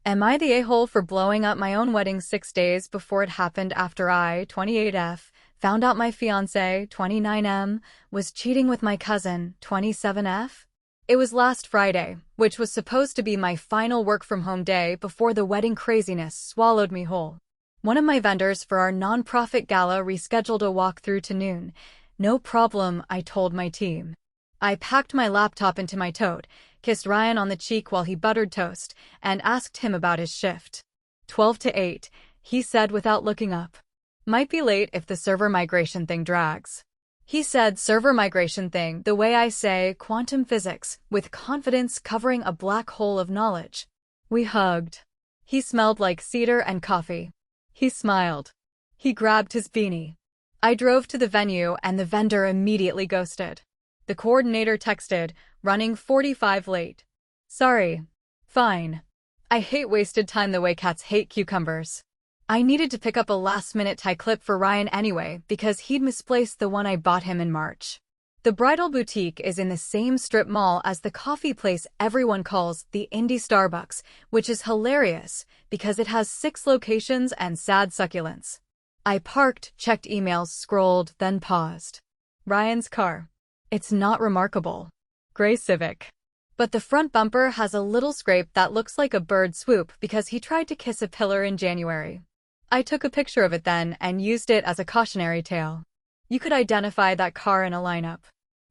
Am I the a-hole for blowing up my own wedding 6 days before it happened after I, 28F, found out my fiancé, 29M, was cheating with my cousin, 27F? It was last Friday, which was supposed to be my final work-from-home day before the wedding craziness swallowed me whole. One of my vendors for our non-profit gala rescheduled a walkthrough to noon. No problem, I told my team. I packed my laptop into my tote, kissed Ryan on the cheek while he buttered toast, and asked him about his shift. 12 to 8, he said without looking up. Might be late if the server migration thing drags. He said server migration thing the way I say quantum physics, with confidence covering a black hole of knowledge. We hugged. He smelled like cedar and coffee. He smiled. He grabbed his beanie. I drove to the venue and the vendor immediately ghosted. The coordinator texted, running 45 late. Sorry. Fine. I hate wasted time the way cats hate cucumbers. I needed to pick up a last-minute tie clip for Ryan anyway because he'd misplaced the one I bought him in March. The bridal boutique is in the same strip mall as the coffee place everyone calls the indie Starbucks, which is hilarious because it has 6 locations and sad succulents. I parked, checked emails, scrolled, then paused. Ryan's car. It's not remarkable. Gray Civic. But the front bumper has a little scrape that looks like a bird swoop because he tried to kiss a pillar in January. I took a picture of it then and used it as a cautionary tale. You could identify that car in a lineup.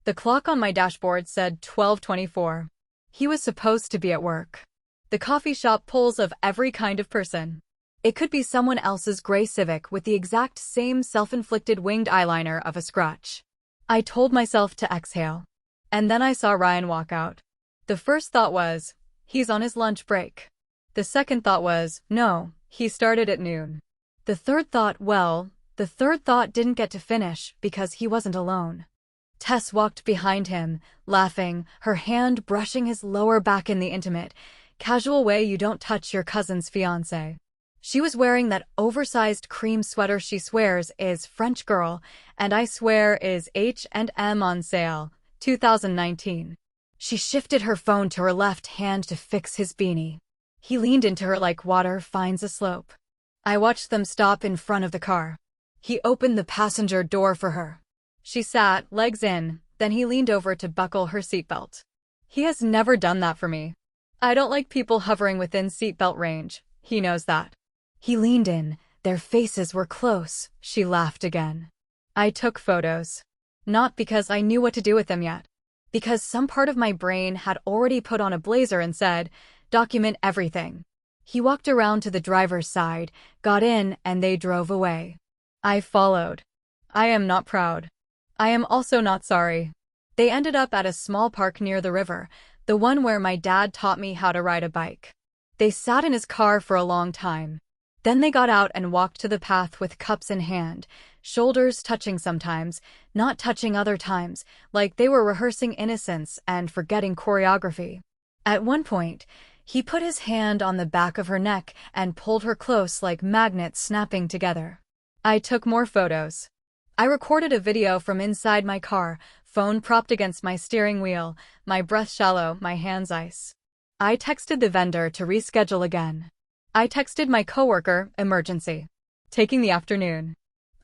The clock on my dashboard said 12:24. He was supposed to be at work. The coffee shop pulls of every kind of person. It could be someone else's gray Civic with the exact same self-inflicted winged eyeliner of a scratch. I told myself to exhale. And then I saw Ryan walk out. The first thought was, he's on his lunch break. The second thought was, no, he started at noon. The third thought didn't get to finish because he wasn't alone. Tess walked behind him, laughing, her hand brushing his lower back in the intimate, casual way you don't touch your cousin's fiancé. She was wearing that oversized cream sweater she swears is French girl, and I swear is H&M on sale, 2019. She shifted her phone to her left hand to fix his beanie. He leaned into her like water finds a slope. I watched them stop in front of the car. He opened the passenger door for her. She sat, legs in, then he leaned over to buckle her seatbelt. He has never done that for me. I don't like people hovering within seatbelt range. He knows that. He leaned in. Their faces were close. She laughed again. I took photos. Not because I knew what to do with them yet. Because some part of my brain had already put on a blazer and said, document everything. He walked around to the driver's side, got in, and they drove away. I followed. I am not proud. I am also not sorry. They ended up at a small park near the river, the one where my dad taught me how to ride a bike. They sat in his car for a long time. Then they got out and walked to the path with cups in hand, shoulders touching sometimes, not touching other times, like they were rehearsing innocence and forgetting choreography. At one point, he put his hand on the back of her neck and pulled her close like magnets snapping together. I took more photos. I recorded a video from inside my car, phone propped against my steering wheel, my breath shallow, my hands ice. I texted the vendor to reschedule again. I texted my coworker, emergency. Taking the afternoon.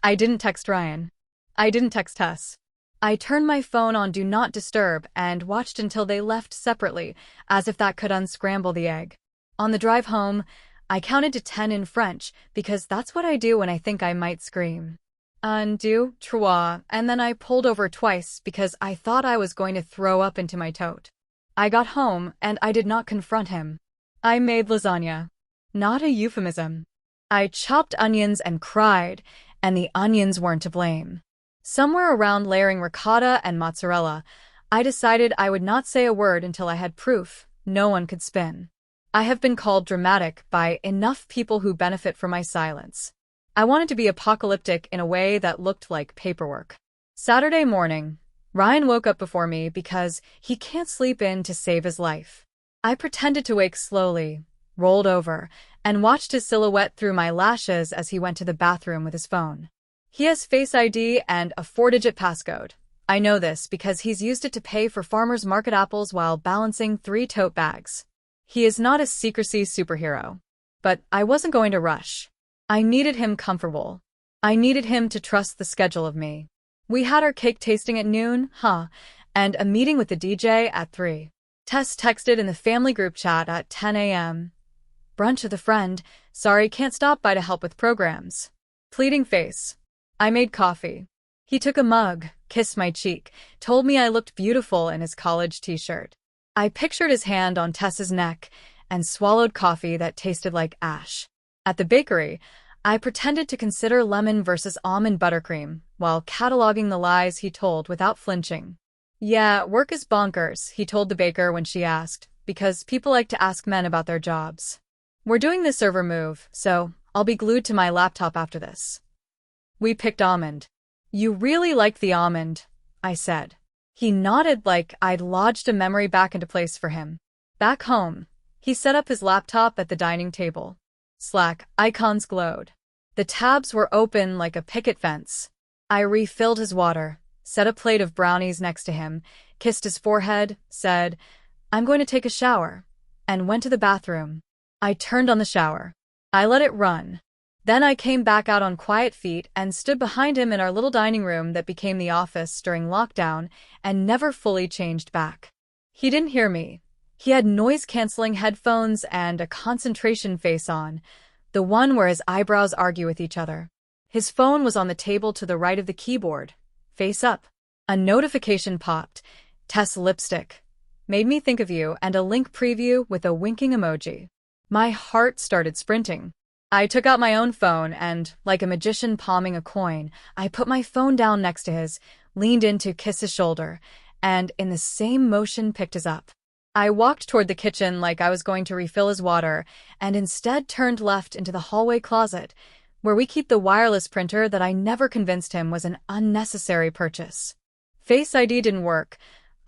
I didn't text Ryan. I didn't text Tess. I turned my phone on Do Not Disturb and watched until they left separately, as if that could unscramble the egg. On the drive home, I counted to 10 in French, because that's what I do when I think I might scream. Un, deux, trois, and then I pulled over twice because I thought I was going to throw up into my tote. I got home, and I did not confront him. I made lasagna. Not a euphemism. I chopped onions and cried, and the onions weren't to blame. Somewhere around layering ricotta and mozzarella, I decided I would not say a word until I had proof no one could spin. I have been called dramatic by enough people who benefit from my silence. I wanted to be apocalyptic in a way that looked like paperwork. Saturday morning, Ryan woke up before me because he can't sleep in to save his life. I pretended to wake slowly, rolled over, and watched his silhouette through my lashes as he went to the bathroom with his phone. He has Face ID and a 4-digit passcode. I know this because he's used it to pay for farmers market apples while balancing 3 tote bags. He is not a secrecy superhero. But I wasn't going to rush. I needed him comfortable. I needed him to trust the schedule of me. We had our cake tasting at noon, and a meeting with the DJ at 3. Tess texted in the family group chat at 10 a.m. Brunch with a friend. Sorry, can't stop by to help with programs. Pleading face. I made coffee. He took a mug, kissed my cheek, told me I looked beautiful in his college t-shirt. I pictured his hand on Tess's neck and swallowed coffee that tasted like ash. At the bakery, I pretended to consider lemon versus almond buttercream while cataloging the lies he told without flinching. Yeah, work is bonkers, he told the baker when she asked, because people like to ask men about their jobs. We're doing the server move, so I'll be glued to my laptop after this. We picked almond. You really like the almond, I said. He nodded like I'd lodged a memory back into place for him. Back home, he set up his laptop at the dining table. Slack icons glowed. The tabs were open like a picket fence. I refilled his water, set a plate of brownies next to him, kissed his forehead, said, I'm going to take a shower, and went to the bathroom. I turned on the shower. I let it run. Then I came back out on quiet feet and stood behind him in our little dining room that became the office during lockdown and never fully changed back. He didn't hear me. He had noise-canceling headphones and a concentration face on, the one where his eyebrows argue with each other. His phone was on the table to the right of the keyboard, face up. A notification popped. Tess lipstick. Made me think of you, and a link preview with a winking emoji. My heart started sprinting. I took out my own phone and, like a magician palming a coin, I put my phone down next to his, leaned in to kiss his shoulder, and in the same motion picked his up. I walked toward the kitchen like I was going to refill his water, and instead turned left into the hallway closet, where we keep the wireless printer that I never convinced him was an unnecessary purchase. Face ID didn't work.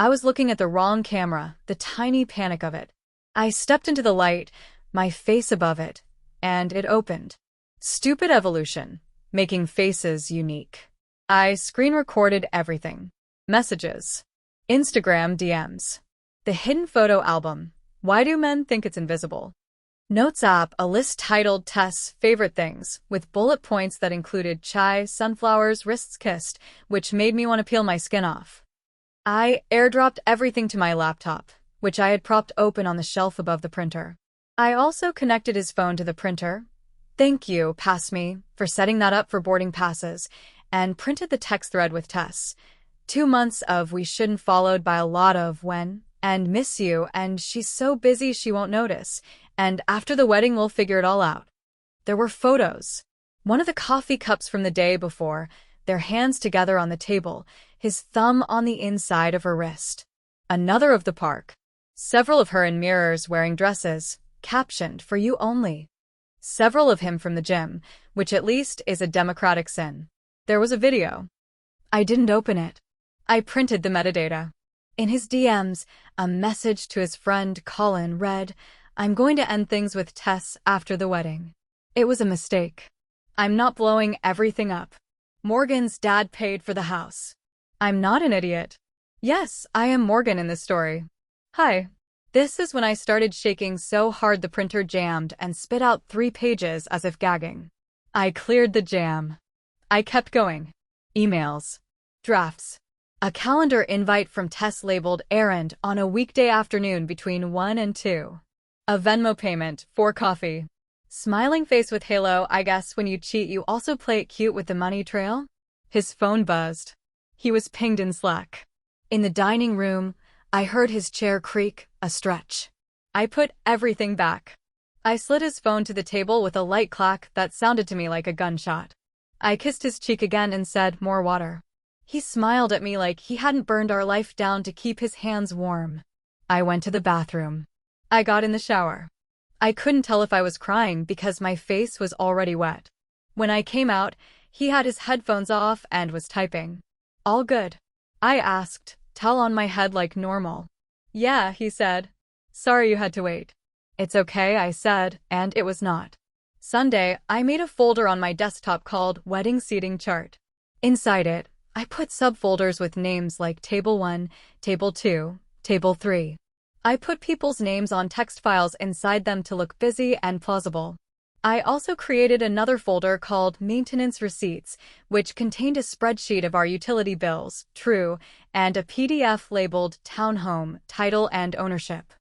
I was looking at the wrong camera, the tiny panic of it. I stepped into the light, my face above it, and it opened. Stupid evolution, making faces unique. I screen recorded everything. Messages. Instagram DMs. The hidden photo album. Why do men think it's invisible? Notes app, a list titled Tess' favorite things, with bullet points that included chai, sunflowers, wrists kissed, which made me want to peel my skin off. I airdropped everything to my laptop, which I had propped open on the shelf above the printer. I also connected his phone to the printer. Thank you, pass me, for setting that up for boarding passes, and printed the text thread with Tess. 2 months of we shouldn't followed by a lot of when, and miss you, and she's so busy she won't notice, and after the wedding we'll figure it all out. There were photos. One of the coffee cups from the day before, their hands together on the table, his thumb on the inside of her wrist. Another of the park. Several of her in mirrors wearing dresses, captioned, for you only. Several of him from the gym, which at least is a democratic sin. There was a video. I didn't open it. I printed the metadata. In his DMs, a message to his friend Colin read, I'm going to end things with Tess after the wedding. It was a mistake. I'm not blowing everything up. Morgan's dad paid for the house. I'm not an idiot. Yes, I am Morgan in this story. Hi. This is when I started shaking so hard the printer jammed and spit out 3 pages as if gagging. I cleared the jam. I kept going. Emails. Drafts. A calendar invite from Tess labeled errand on a weekday afternoon between 1 and 2. A Venmo payment for coffee. Smiling face with halo, I guess when you cheat you also play it cute with the money trail? His phone buzzed. He was pinged in Slack. In the dining room, I heard his chair creak, a stretch. I put everything back. I slid his phone to the table with a light clack that sounded to me like a gunshot. I kissed his cheek again and said, more water. He smiled at me like he hadn't burned our life down to keep his hands warm. I went to the bathroom. I got in the shower. I couldn't tell if I was crying because my face was already wet. When I came out, he had his headphones off and was typing. All good? I asked, towel on my head like normal. Yeah, he said. Sorry you had to wait. It's okay, I said, and it was not. Sunday, I made a folder on my desktop called Wedding Seating Chart. Inside it, I put subfolders with names like Table 1, Table 2, Table 3. I put people's names on text files inside them to look busy and plausible. I also created another folder called Maintenance Receipts, which contained a spreadsheet of our utility bills, true, and a PDF labeled Townhome, Title and Ownership.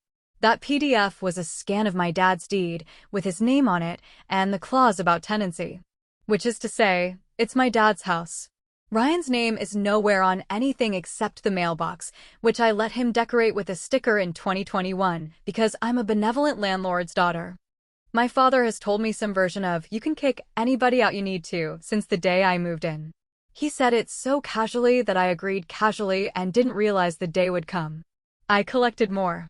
That PDF was a scan of my dad's deed, with his name on it, and the clause about tenancy. Which is to say, it's my dad's house. Ryan's name is nowhere on anything except the mailbox, which I let him decorate with a sticker in 2021, because I'm a benevolent landlord's daughter. My father has told me some version of, you can kick anybody out you need to, since the day I moved in. He said it so casually that I agreed casually and didn't realize the day would come. I collected more.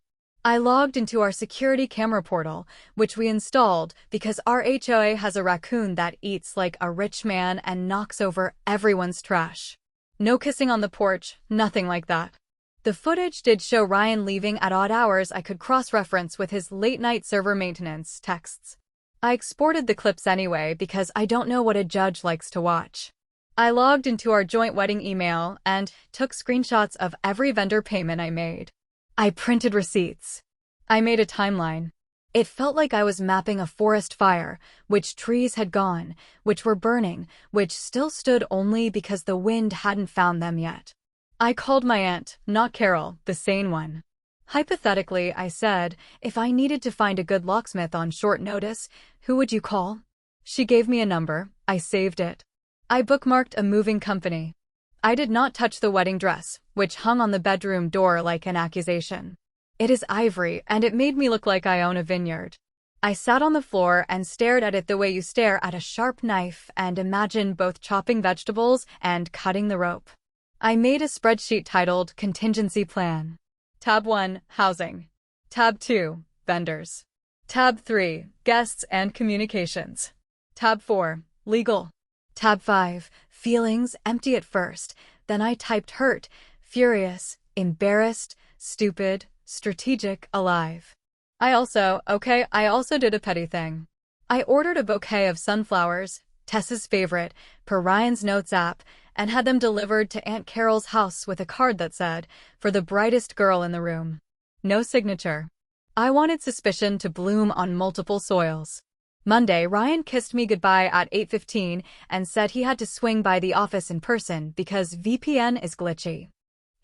I logged into our security camera portal, which we installed because our HOA has a raccoon that eats like a rich man and knocks over everyone's trash. No kissing on the porch, nothing like that. The footage did show Ryan leaving at odd hours I could cross-reference with his late-night server maintenance texts. I exported the clips anyway because I don't know what a judge likes to watch. I logged into our joint wedding email and took screenshots of every vendor payment I made. I printed receipts. I made a timeline. It felt like I was mapping a forest fire, which trees had gone, which were burning, which still stood only because the wind hadn't found them yet. I called my aunt, not Carol, the sane one. Hypothetically, I said, if I needed to find a good locksmith on short notice, who would you call? She gave me a number. I saved it. I bookmarked a moving company. I did not touch the wedding dress, which hung on the bedroom door like an accusation. It is ivory, and it made me look like I own a vineyard. I sat on the floor and stared at it the way you stare at a sharp knife and imagine both chopping vegetables and cutting the rope. I made a spreadsheet titled Contingency Plan. Tab 1, Housing. Tab 2, Vendors. Tab 3, Guests and Communications. Tab 4, Legal. Tab 5, Feelings, empty at first. Then I typed hurt, furious, embarrassed, stupid, strategic, alive. I also did a petty thing. I ordered a bouquet of sunflowers, Tessa's favorite, per Ryan's Notes app, and had them delivered to Aunt Carol's house with a card that said, for the brightest girl in the room. No signature. I wanted suspicion to bloom on multiple soils. Monday, Ryan kissed me goodbye at 8:15 and said he had to swing by the office in person because VPN is glitchy.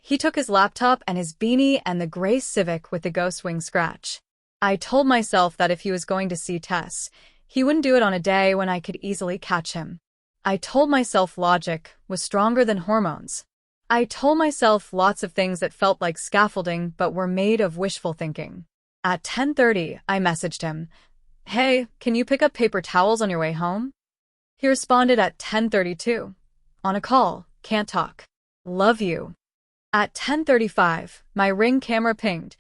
He took his laptop and his beanie and the gray Civic with the ghost wing scratch. I told myself that if he was going to see Tess, he wouldn't do it on a day when I could easily catch him. I told myself logic was stronger than hormones. I told myself lots of things that felt like scaffolding but were made of wishful thinking. At 10:30, I messaged him, "Hey, can you pick up paper towels on your way home?" He responded at 10:32. "On a call, can't talk. Love you." At 10:35, my Ring camera pinged.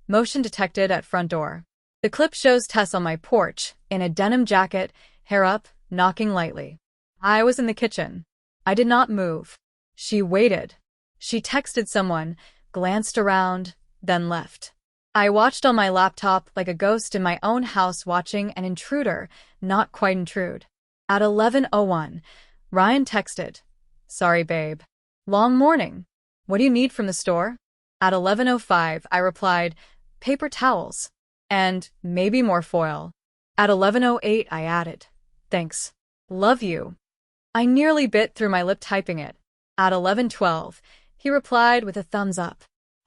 Motion detected at front door. The clip shows Tess on my porch, in a denim jacket, hair up, knocking lightly. I was in the kitchen. I did not move. She waited. She texted someone, glanced around, then left. I watched on my laptop like a ghost in my own house watching an intruder not quite intrude. At 11:01, Ryan texted, "Sorry, babe. Long morning. What do you need from the store?" At 11:05, I replied, "Paper towels. And maybe more foil." At 11:08, I added, "Thanks. Love you." I nearly bit through my lip typing it. At 11:12, he replied with a thumbs up.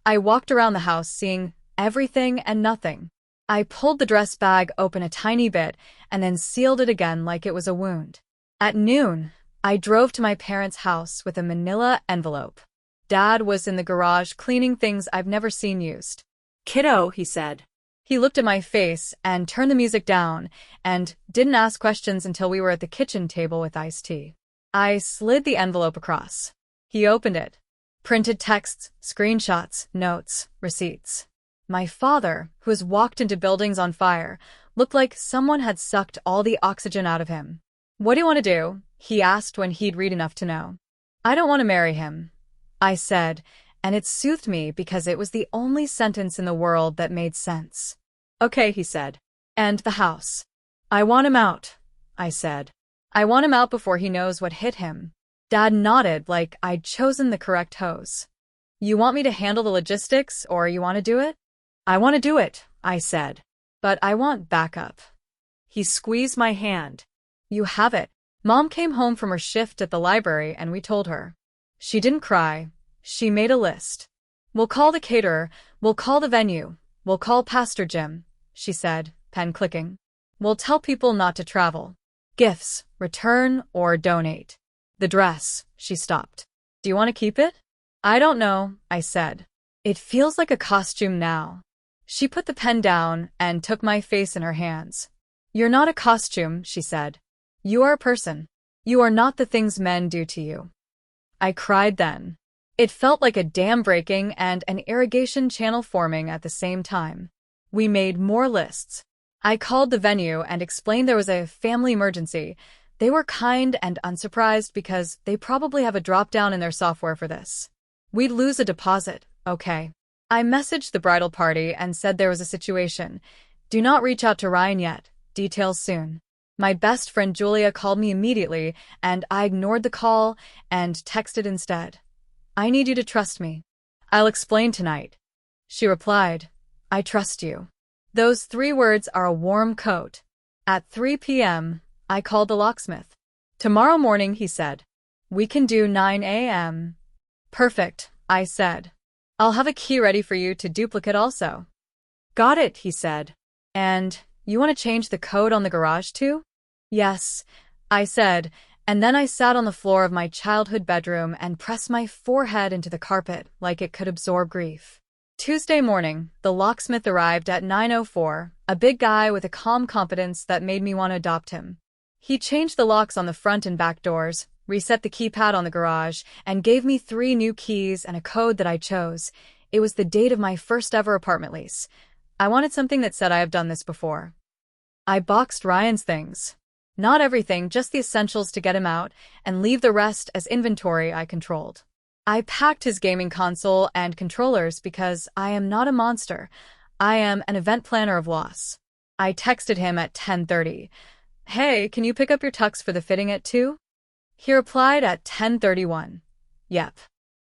I walked around the house seeing everything and nothing. I pulled the dress bag open a tiny bit and then sealed it again like it was a wound. At noon, I drove to my parents' house with a manila envelope. Dad was in the garage cleaning things I've never seen used. "Kiddo," he said. He looked at my face and turned the music down and didn't ask questions until we were at the kitchen table with iced tea. I slid the envelope across. He opened it. Printed texts, screenshots, notes, receipts. My father, who has walked into buildings on fire, looked like someone had sucked all the oxygen out of him. "What do you want to do?" he asked when he'd read enough to know. "I don't want to marry him," I said, and it soothed me because it was the only sentence in the world that made sense. "Okay," he said. "And the house?" "I want him out," I said. "I want him out before he knows what hit him." Dad nodded like I'd chosen the correct hose. "You want me to handle the logistics, or you want to do it?" I want to do it, I said. But I want backup. He squeezed my hand. You have it. Mom came home from her shift at the library and we told her. She didn't cry. She made a list. We'll call the caterer, we'll call the venue, we'll call Pastor Jim, she said, pen clicking. We'll tell people not to travel. Gifts, return or donate. The dress, she stopped. Do you want to keep it? I don't know, I said. It feels like a costume now. She put the pen down and took my face in her hands. You're not a costume, she said. You are a person. You are not the things men do to you. I cried then. It felt like a dam breaking and an irrigation channel forming at the same time. We made more lists. I called the venue and explained there was a family emergency. They were kind and unsurprised because they probably have a drop-down in their software for this. We'd lose a deposit, okay. I messaged the bridal party and said there was a situation. Do not reach out to Ryan yet. Details soon. My best friend Julia called me immediately and I ignored the call and texted instead. I need you to trust me. I'll explain tonight. She replied, I trust you. Those 3 words are a warm coat. At 3 p.m., I called the locksmith. Tomorrow morning, he said. We can do 9 a.m. Perfect, I said. I'll have a key ready for you to duplicate also. Got it, he said. And you want to change the code on the garage too? Yes, I said, and then I sat on the floor of my childhood bedroom and pressed my forehead into the carpet like it could absorb grief. Tuesday morning, the locksmith arrived at 9:04, a big guy with a calm competence that made me want to adopt him. He changed the locks on the front and back doors, reset the keypad on the garage, and gave me 3 new keys and a code that I chose. It was the date of my first ever apartment lease. I wanted something that said I have done this before. I boxed Ryan's things. Not everything, just the essentials to get him out, and leave the rest as inventory I controlled. I packed his gaming console and controllers because I am not a monster. I am an event planner of loss. I texted him at 10:30. Hey, can you pick up your tux for the fitting at 2? He replied at 10:31. Yep.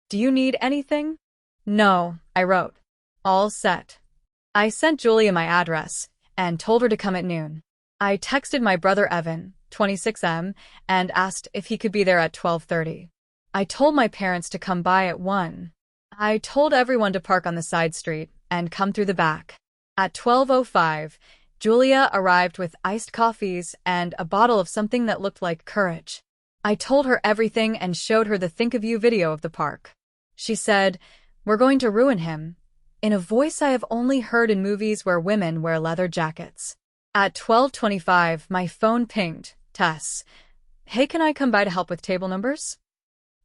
Do you need anything? No, I wrote. All set. I sent Julia my address and told her to come at noon. I texted my brother Evan, 26M, and asked if he could be there at 12:30. I told my parents to come by at 1. I told everyone to park on the side street and come through the back. At 12:05, Julia arrived with iced coffees and a bottle of something that looked like courage. I told her everything and showed her the Think of You video of the park. She said, "We're going to ruin him," in a voice I have only heard in movies where women wear leather jackets. At 12:25, my phone pinged. Tess. Hey, can I come by to help with table numbers?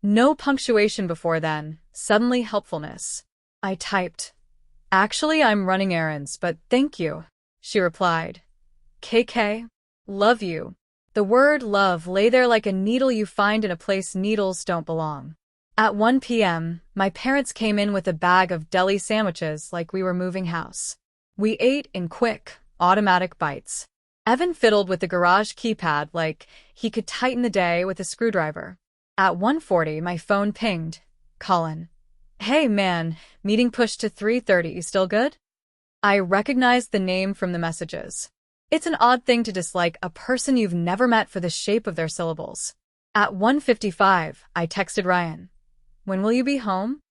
No punctuation before then, suddenly helpfulness. I typed. Actually, I'm running errands, but thank you. She replied. KK. Love you. The word love lay there like a needle you find in a place needles don't belong. At 1 p.m., my parents came in with a bag of deli sandwiches like we were moving house. We ate in quick, automatic bites. Evan fiddled with the garage keypad like he could tighten the day with a screwdriver. At 1:40, my phone pinged. Colin. Hey man, meeting pushed to 3:30, you still good? I recognized the name from the messages. It's an odd thing to dislike a person you've never met for the shape of their syllables. At 1:55, I texted Ryan. When will you be home?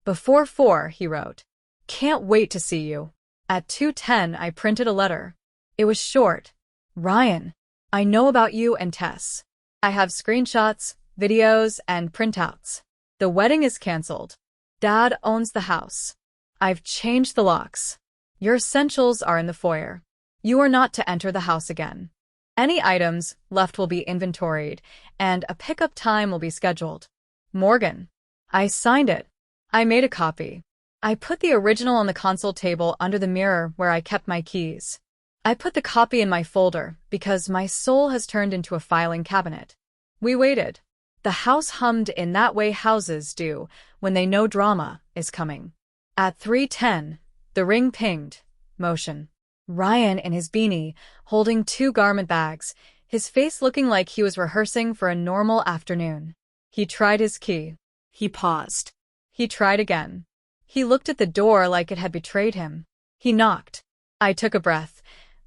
Before 4, he wrote. Can't wait to see you. At 2:10, I printed a letter. It was short. Ryan, I know about you and Tess. I have screenshots, videos, and printouts. The wedding is canceled. Dad owns the house. I've changed the locks. Your essentials are in the foyer. You are not to enter the house again. Any items left will be inventoried, and a pickup time will be scheduled. Morgan. I signed it. I made a copy. I put the original on the console table under the mirror where I kept my keys. I put the copy in my folder because my soul has turned into a filing cabinet. We waited. The house hummed in that way houses do when they know drama is coming. At 3:10, the ring pinged. Motion. Ryan in his beanie, holding 2 garment bags, his face looking like he was rehearsing for a normal afternoon. He tried his key. He paused. He tried again. He looked at the door like it had betrayed him. He knocked. I took a breath.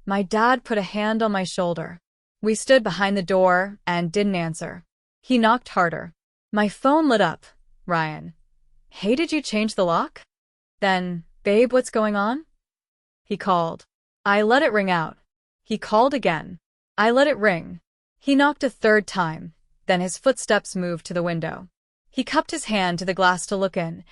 My dad put a hand on my shoulder. We stood behind the door and didn't answer. He knocked harder. My phone lit up. Ryan. Hey, did you change the lock? Then, babe, what's going on? He called. I let it ring out. He called again. I let it ring. He knocked a third time. Then his footsteps moved to the window. He cupped his hand to the glass to look in.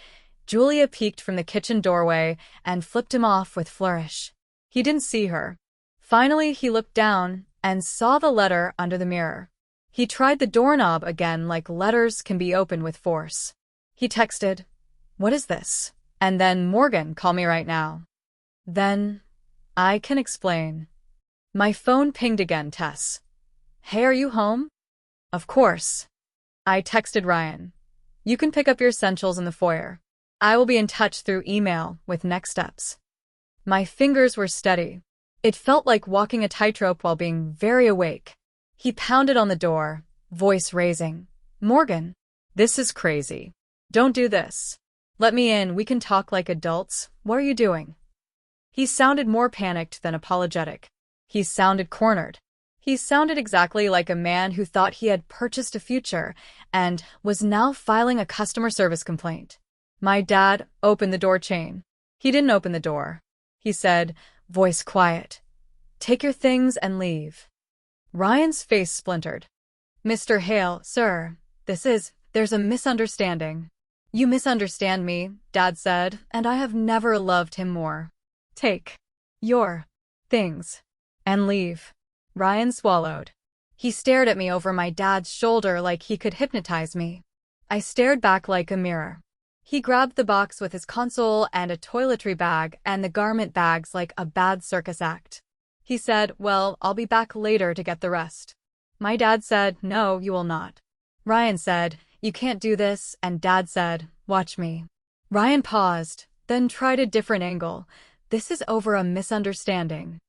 Julia peeked from the kitchen doorway and flipped him off with flourish. He didn't see her. Finally, he looked down and saw the letter under the mirror. He tried the doorknob again like letters can be opened with force. He texted, "What is this?" And then, "Morgan, call me right now." Then, I can explain. My phone pinged again, Tess. Hey, are you home? Of course. I texted Ryan. You can pick up your essentials in the foyer. I will be in touch through email with next steps. My fingers were steady. It felt like walking a tightrope while being very awake. He pounded on the door, voice raising. Morgan, this is crazy. Don't do this. Let me in, we can talk like adults. What are you doing? He sounded more panicked than apologetic. He sounded cornered. He sounded exactly like a man who thought he had purchased a future and was now filing a customer service complaint. My dad opened the door chain. He didn't open the door. He said, voice quiet, "Take your things and leave." Ryan's face splintered. "Mr. Hale, sir, there's a misunderstanding." "You misunderstand me," Dad said, "and I have never loved him more. Take your things and leave." Ryan swallowed. He stared at me over my dad's shoulder like he could hypnotize me. I stared back like a mirror. He grabbed the box with his console and a toiletry bag and the garment bags like a bad circus act. He said, "Well, I'll be back later to get the rest." My dad said, "No, you will not." Ryan said, "You can't do this," and Dad said, "Watch me." Ryan paused, then tried a different angle. "This is over a misunderstanding.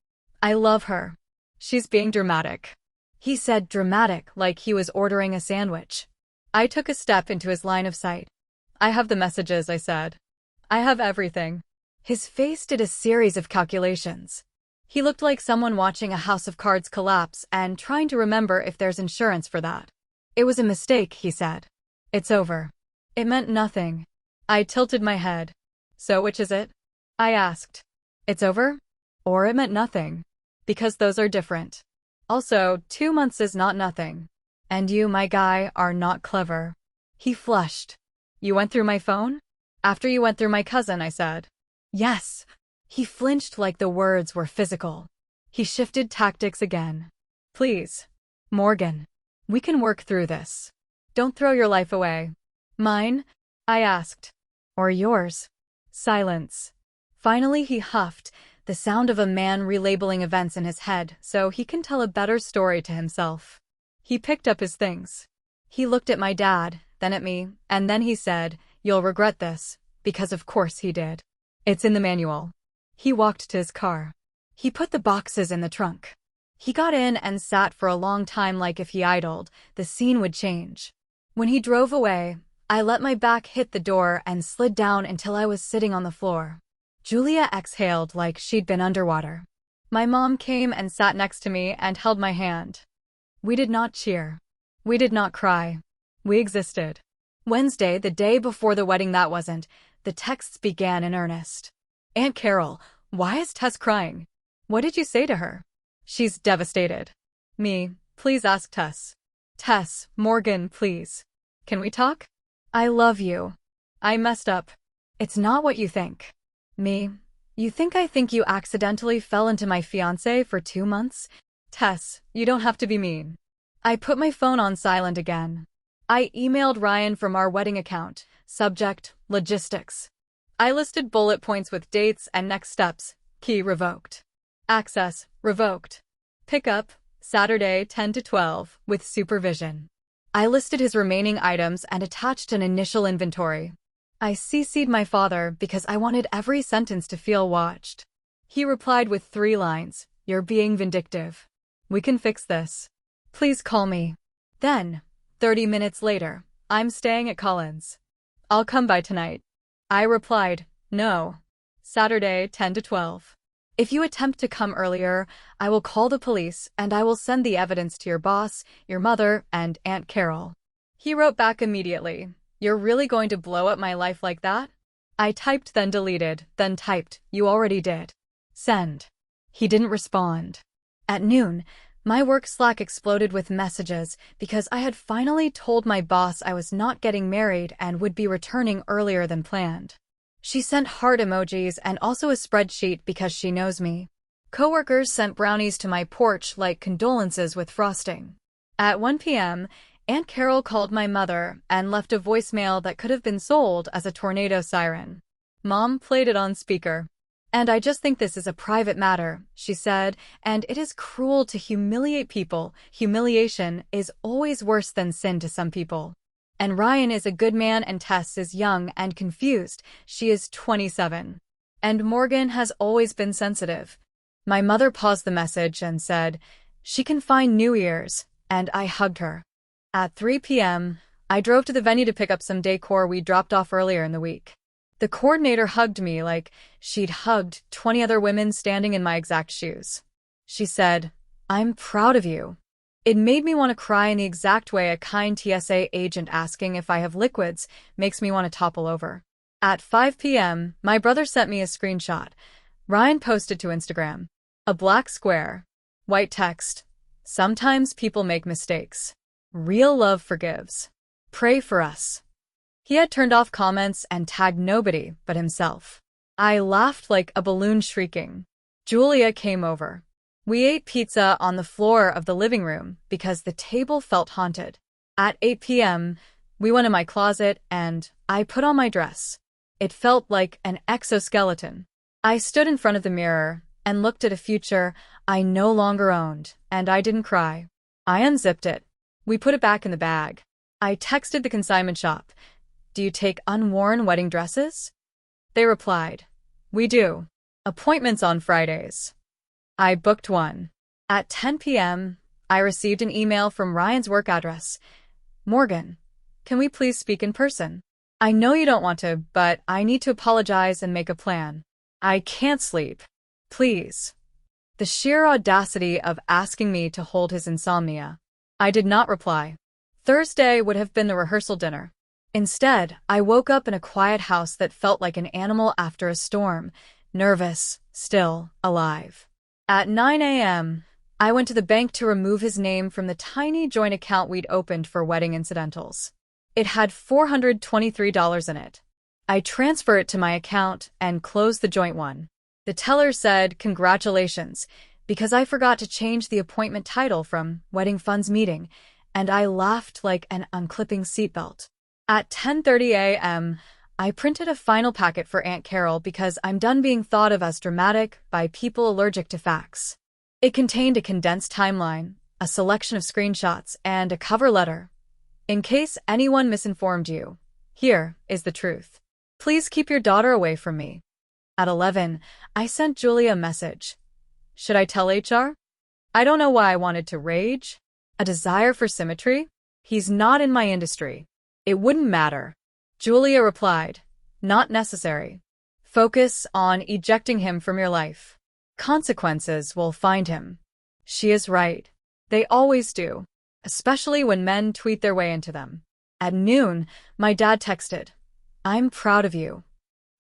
I love her. She's being dramatic." He said dramatic like he was ordering a sandwich. I took a step into his line of sight. "I have the messages," I said. "I have everything." His face did a series of calculations. He looked like someone watching a house of cards collapse and trying to remember if there's insurance for that. "It was a mistake," he said. "It's over." It meant nothing. I tilted my head. "So which is it?" I asked. "It's over?" Or it meant nothing. Because those are different. Also, 2 months is not nothing. And you, my guy, are not clever. He flushed. "You went through my phone?" "After you went through my cousin," I said. "Yes." He flinched like the words were physical. He shifted tactics again. "Please, Morgan, we can work through this. Don't throw your life away." "Mine?" I asked. "Or yours?" Silence. Finally he huffed, the sound of a man relabeling events in his head so he can tell a better story to himself. He picked up his things. He looked at my dad, then at me, and then he said, "You'll regret this," because of course he did. "It's in the manual." He walked to his car. He put the boxes in the trunk. He got in and sat for a long time like if he idled, the scene would change. When he drove away, I let my back hit the door and slid down until I was sitting on the floor. Julia exhaled like she'd been underwater. My mom came and sat next to me and held my hand. We did not cheer. We did not cry. We existed. Wednesday, the day before the wedding the texts began in earnest. "Aunt Carol, why is Tess crying? What did you say to her?" "She's devastated." Me, "Please ask Tess." "Tess, Morgan, please. Can we talk?" "I love you." "I messed up." "It's not what you think." Me, "You think I think you accidentally fell into my fiancé for 2 months? Tess, you don't have to be mean." I put my phone on silent again. I emailed Ryan from our wedding account. Subject, logistics. I listed bullet points with dates and next steps. Key revoked. Access revoked. Pickup, Saturday 10 to 12, with supervision. I listed his remaining items and attached an initial inventory. I CC'd my father because I wanted every sentence to feel watched. He replied with 3 lines, "You're being vindictive. We can fix this. Please call me." Then, 30 minutes later, "I'm staying at Collins. I'll come by tonight." I replied, "No." Saturday, 10 to 12. If you attempt to come earlier, I will call the police and I will send the evidence to your boss, your mother, and Aunt Carol. He wrote back immediately, "You're really going to blow up my life like that?" I typed, then deleted, then typed, "You already did. Send." He didn't respond. At noon, my work Slack exploded with messages because I had finally told my boss I was not getting married and would be returning earlier than planned. She sent heart emojis and also a spreadsheet because she knows me. Coworkers sent brownies to my porch like condolences with frosting. At 1 p.m., Aunt Carol called my mother and left a voicemail that could have been sold as a tornado siren. Mom played it on speaker. "And I just think this is a private matter," she said, "and it is cruel to humiliate people. Humiliation is always worse than sin to some people. And Ryan is a good man and Tess is young and confused. She is 27. And Morgan has always been sensitive." My mother paused the message and said, "She can find new ears," and I hugged her. At 3 p.m., I drove to the venue to pick up some decor we dropped off earlier in the week. The coordinator hugged me like she'd hugged 20 other women standing in my exact shoes. She said, "I'm proud of you." It made me want to cry in the exact way a kind TSA agent asking if I have liquids makes me want to topple over. At 5 p.m., my brother sent me a screenshot. Ryan posted to Instagram. A black square. White text. "Sometimes people make mistakes. Real love forgives. Pray for us." He had turned off comments and tagged nobody but himself. I laughed like a balloon shrieking. Julia came over. We ate pizza on the floor of the living room because the table felt haunted. At 8 p.m., we went in my closet and I put on my dress. It felt like an exoskeleton. I stood in front of the mirror and looked at a future I no longer owned, and I didn't cry. I unzipped it. We put it back in the bag. I texted the consignment shop. "Do you take unworn wedding dresses?" They replied, "We do. Appointments on Fridays." I booked one. At 10 p.m., I received an email from Ryan's work address. "Morgan, can we please speak in person? I know you don't want to, but I need to apologize and make a plan. I can't sleep. Please." The sheer audacity of asking me to hold his insomnia. I did not reply. Thursday would have been the rehearsal dinner. Instead, I woke up in a quiet house that felt like an animal after a storm, nervous, still, alive. At 9 a.m., I went to the bank to remove his name from the tiny joint account we'd opened for wedding incidentals. It had $423 in it. I transferred it to my account and closed the joint one. The teller said, "Congratulations," because I forgot to change the appointment title from Wedding Funds Meeting, and I laughed like an unclipping seatbelt. At 10:30 a.m., I printed a final packet for Aunt Carol because I'm done being thought of as dramatic by people allergic to facts. It contained a condensed timeline, a selection of screenshots, and a cover letter. "In case anyone misinformed you, here is the truth. Please keep your daughter away from me." At 11, I sent Julia a message. Should I tell HR? I don't know why I wanted to rage. A desire for symmetry? He's not in my industry. It wouldn't matter. Julia replied, "Not necessary. Focus on ejecting him from your life. Consequences will find him." She is right. They always do, especially when men tweet their way into them. At noon, my dad texted, "I'm proud of you."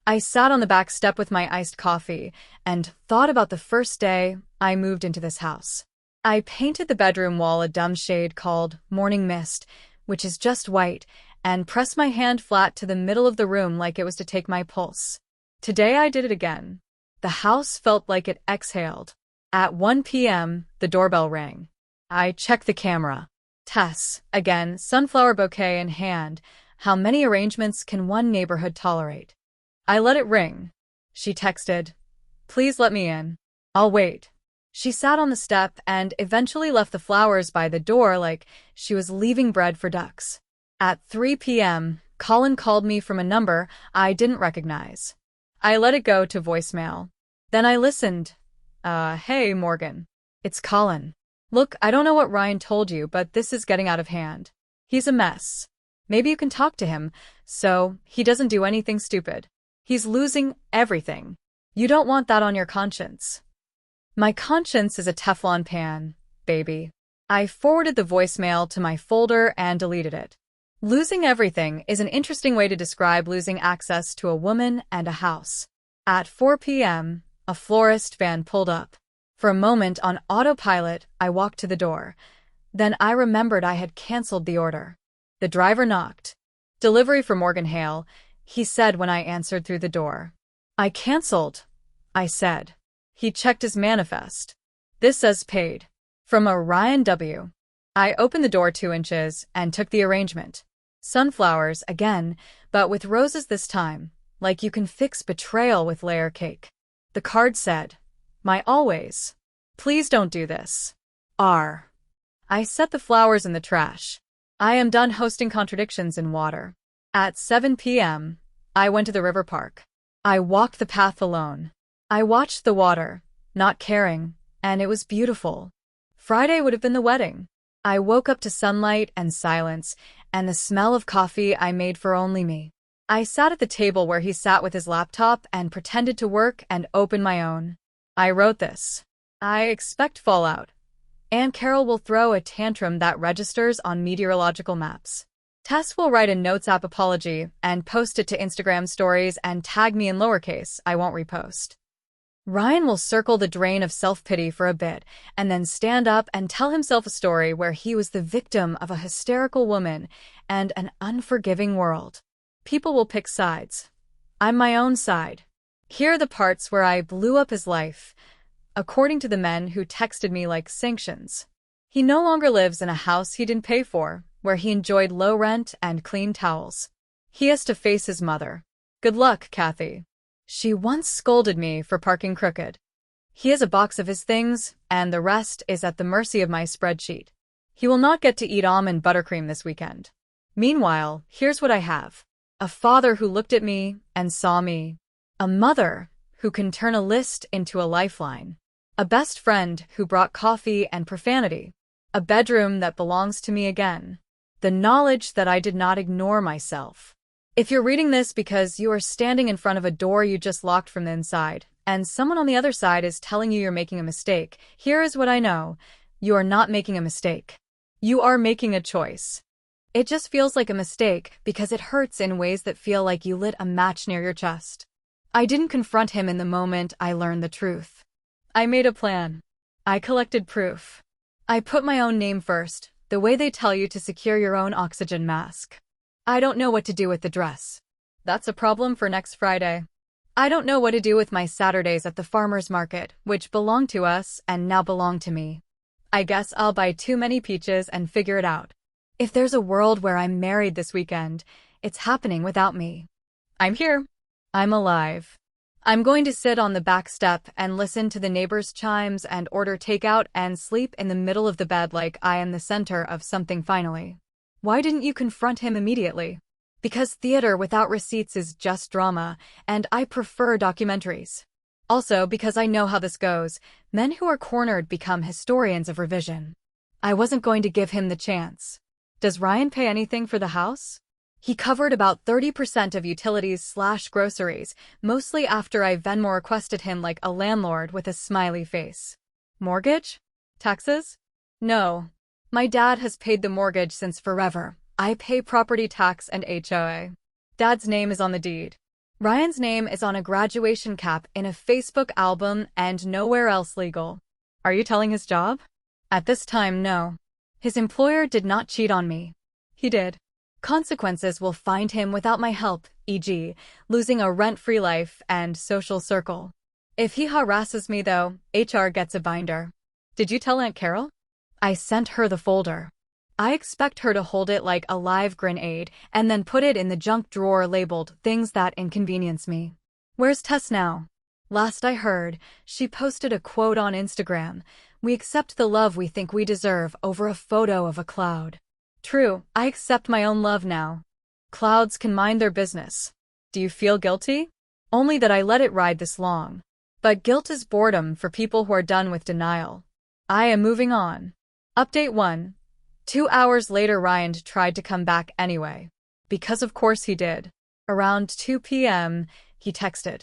I sat on the back step with my iced coffee and thought about the first day I moved into this house. I painted the bedroom wall a dumb shade called Morning Mist, which is just white, and pressed my hand flat to the middle of the room like it was to take my pulse. Today I did it again. The house felt like it exhaled. At 1 p.m., the doorbell rang. I checked the camera. Tess, again, sunflower bouquet in hand. How many arrangements can one neighborhood tolerate? I let it ring. She texted, "Please let me in. I'll wait." She sat on the step and eventually left the flowers by the door like she was leaving bread for ducks. At 3 p.m., Colin called me from a number I didn't recognize. I let it go to voicemail. Then I listened. Hey, Morgan. It's Colin. Look, I don't know what Ryan told you, but this is getting out of hand. He's a mess. Maybe you can talk to him so he doesn't do anything stupid. He's losing everything. You don't want that on your conscience. My conscience is a Teflon pan, baby. I forwarded the voicemail to my folder and deleted it. Losing everything is an interesting way to describe losing access to a woman and a house. At 4 p.m., a florist van pulled up. For a moment on autopilot, I walked to the door. Then I remembered I had canceled the order. The driver knocked. "Delivery for Morgan Hale," he said when I answered through the door. "I canceled," I said. He checked his manifest. "This says paid. From a Ryan W." I opened the door 2 inches and took the arrangement. Sunflowers again, but with roses this time, like you can fix betrayal with layer cake. The card said, "My always. Please don't do this. R." I set the flowers in the trash. I am done hosting contradictions in water. At 7 p.m., I went to the river park. I walked the path alone. I watched the water, not caring, and it was beautiful. Friday would have been the wedding. I woke up to sunlight and silence, and the smell of coffee I made for only me. I sat at the table where he sat with his laptop and pretended to work and open my own. I wrote this. I expect fallout. Aunt Carol will throw a tantrum that registers on meteorological maps. Tess will write a Notes app apology and post it to Instagram stories and tag me in lowercase. I won't repost. Ryan will circle the drain of self-pity for a bit and then stand up and tell himself a story where he was the victim of a hysterical woman and an unforgiving world. People will pick sides. I'm my own side. Here are the parts where I blew up his life, according to the men who texted me like sanctions. He no longer lives in a house he didn't pay for, where he enjoyed low rent and clean towels. He has to face his mother. Good luck, Kathy. She once scolded me for parking crooked. He has a box of his things, and the rest is at the mercy of my spreadsheet. He will not get to eat almond buttercream this weekend. Meanwhile, here's what I have. A father who looked at me and saw me. A mother who can turn a list into a lifeline. A best friend who brought coffee and profanity. A bedroom that belongs to me again. The knowledge that I did not ignore myself. If you're reading this because you are standing in front of a door you just locked from the inside, and someone on the other side is telling you you're making a mistake, here is what I know. You are not making a mistake. You are making a choice. It just feels like a mistake because it hurts in ways that feel like you lit a match near your chest. I didn't confront him in the moment I learned the truth. I made a plan. I collected proof. I put my own name first, the way they tell you to secure your own oxygen mask. I don't know what to do with the dress. That's a problem for next Friday. I don't know what to do with my Saturdays at the farmer's market, which belonged to us and now belong to me. I guess I'll buy too many peaches and figure it out. If there's a world where I'm married this weekend, it's happening without me. I'm here. I'm alive. I'm going to sit on the back step and listen to the neighbors' chimes and order takeout and sleep in the middle of the bed like I am the center of something finally. Why didn't you confront him immediately? Because theater without receipts is just drama, and I prefer documentaries. Also, because I know how this goes, men who are cornered become historians of revision. I wasn't going to give him the chance. Does Ryan pay anything for the house? He covered about 30% of utilities/groceries, mostly after I Venmo requested him like a landlord with a smiley face. Mortgage? Taxes? No. My dad has paid the mortgage since forever. I pay property tax and HOA. Dad's name is on the deed. Ryan's name is on a graduation cap in a Facebook album and nowhere else legal. Are you telling his job? At this time, no. His employer did not cheat on me. He did. Consequences will find him without my help, e.g., losing a rent-free life and social circle. If he harasses me, though, HR gets a binder. Did you tell Aunt Carol? I sent her the folder. I expect her to hold it like a live grenade and then put it in the junk drawer labeled things that inconvenience me. Where's Tess now? Last I heard, she posted a quote on Instagram. We accept the love we think we deserve over a photo of a cloud. True, I accept my own love now. Clouds can mind their business. Do you feel guilty? Only that I let it ride this long. But guilt is boredom for people who are done with denial. I am moving on. Update 1. 2 hours later Ryan tried to come back anyway. Because of course he did. Around 2 p.m., he texted,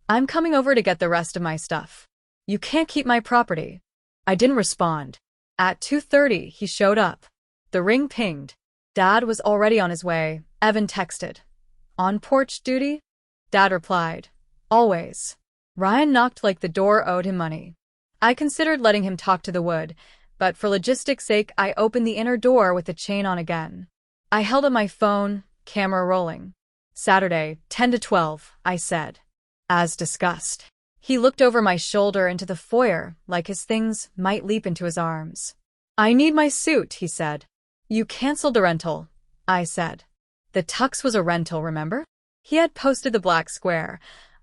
I'm coming over to get the rest of my stuff. You can't keep my property. I didn't respond. At 2:30, he showed up. The ring pinged. Dad was already on his way. Evan texted. On porch duty? Dad replied. Always. Ryan knocked like the door owed him money. I considered letting him talk to the wood, but for logistics' sake, I opened the inner door with the chain on again. I held up my phone, camera rolling. Saturday, 10 to 12, I said. As discussed. He looked over my shoulder into the foyer, like his things might leap into his arms. I need my suit, he said. You canceled the rental, I said. The tux was a rental, remember? He had posted the black square.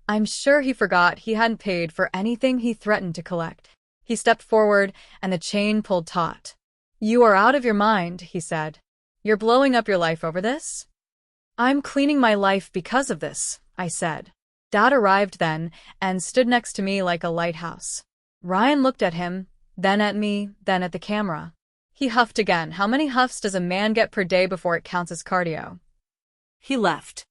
I'm sure he forgot he hadn't paid for anything he threatened to collect. He stepped forward, and the chain pulled taut. You are out of your mind, he said. You're blowing up your life over this? I'm cleaning my life because of this, I said. Dad arrived then, and stood next to me like a lighthouse. Ryan looked at him, then at me, then at the camera. He huffed again. How many huffs does a man get per day before it counts as cardio? He left.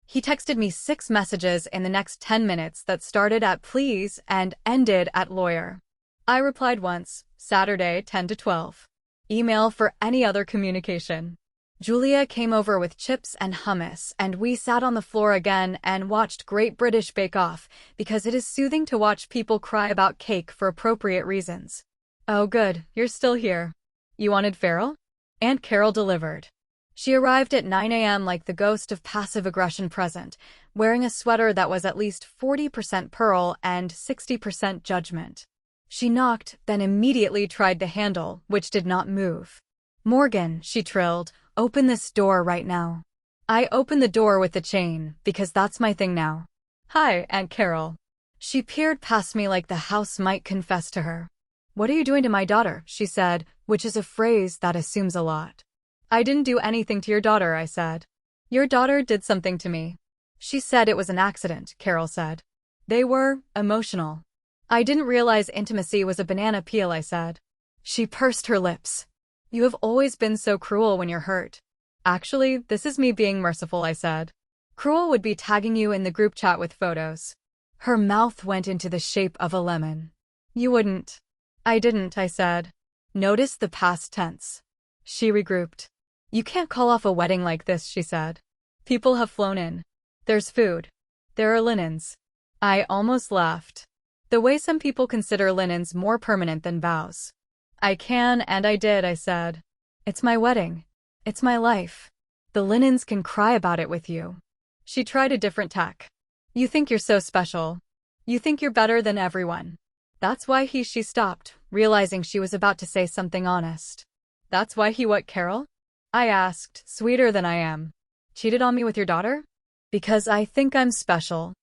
He texted me 6 messages in the next 10 minutes that started at please and ended at lawyer. I replied once, Saturday, 10 to 12. Email for any other communication. Julia came over with chips and hummus, and we sat on the floor again and watched Great British Bake Off because it is soothing to watch people cry about cake for appropriate reasons. Oh good, you're still here. You wanted Farrell? Aunt Carol delivered. She arrived at 9 a.m. like the ghost of passive aggression present, wearing a sweater that was at least 40% pearl and 60% judgment. She knocked, then immediately tried the handle, which did not move. Morgan, she trilled, open this door right now. I opened the door with the chain, because that's my thing now. Hi, Aunt Carol. She peered past me like the house might confess to her. What are you doing to my daughter? She said, which is a phrase that assumes a lot. I didn't do anything to your daughter, I said. Your daughter did something to me. She said it was an accident, Carol said. They were emotional. I didn't realize intimacy was a banana peel, I said. She pursed her lips. You have always been so cruel when you're hurt. Actually, this is me being merciful, I said. Cruel would be tagging you in the group chat with photos. Her mouth went into the shape of a lemon. You wouldn't. I didn't, I said. Notice the past tense. She regrouped. You can't call off a wedding like this, she said. People have flown in. There's food. There are linens. I almost laughed. The way some people consider linens more permanent than vows. I can and I did, I said. It's my wedding. It's my life. The linens can cry about it with you. She tried a different tack. You think you're so special. You think you're better than everyone. That's why she stopped, realizing she was about to say something honest. That's why he what, Carol? I asked, sweeter than I am. Cheated on me with your daughter? Because I think I'm special.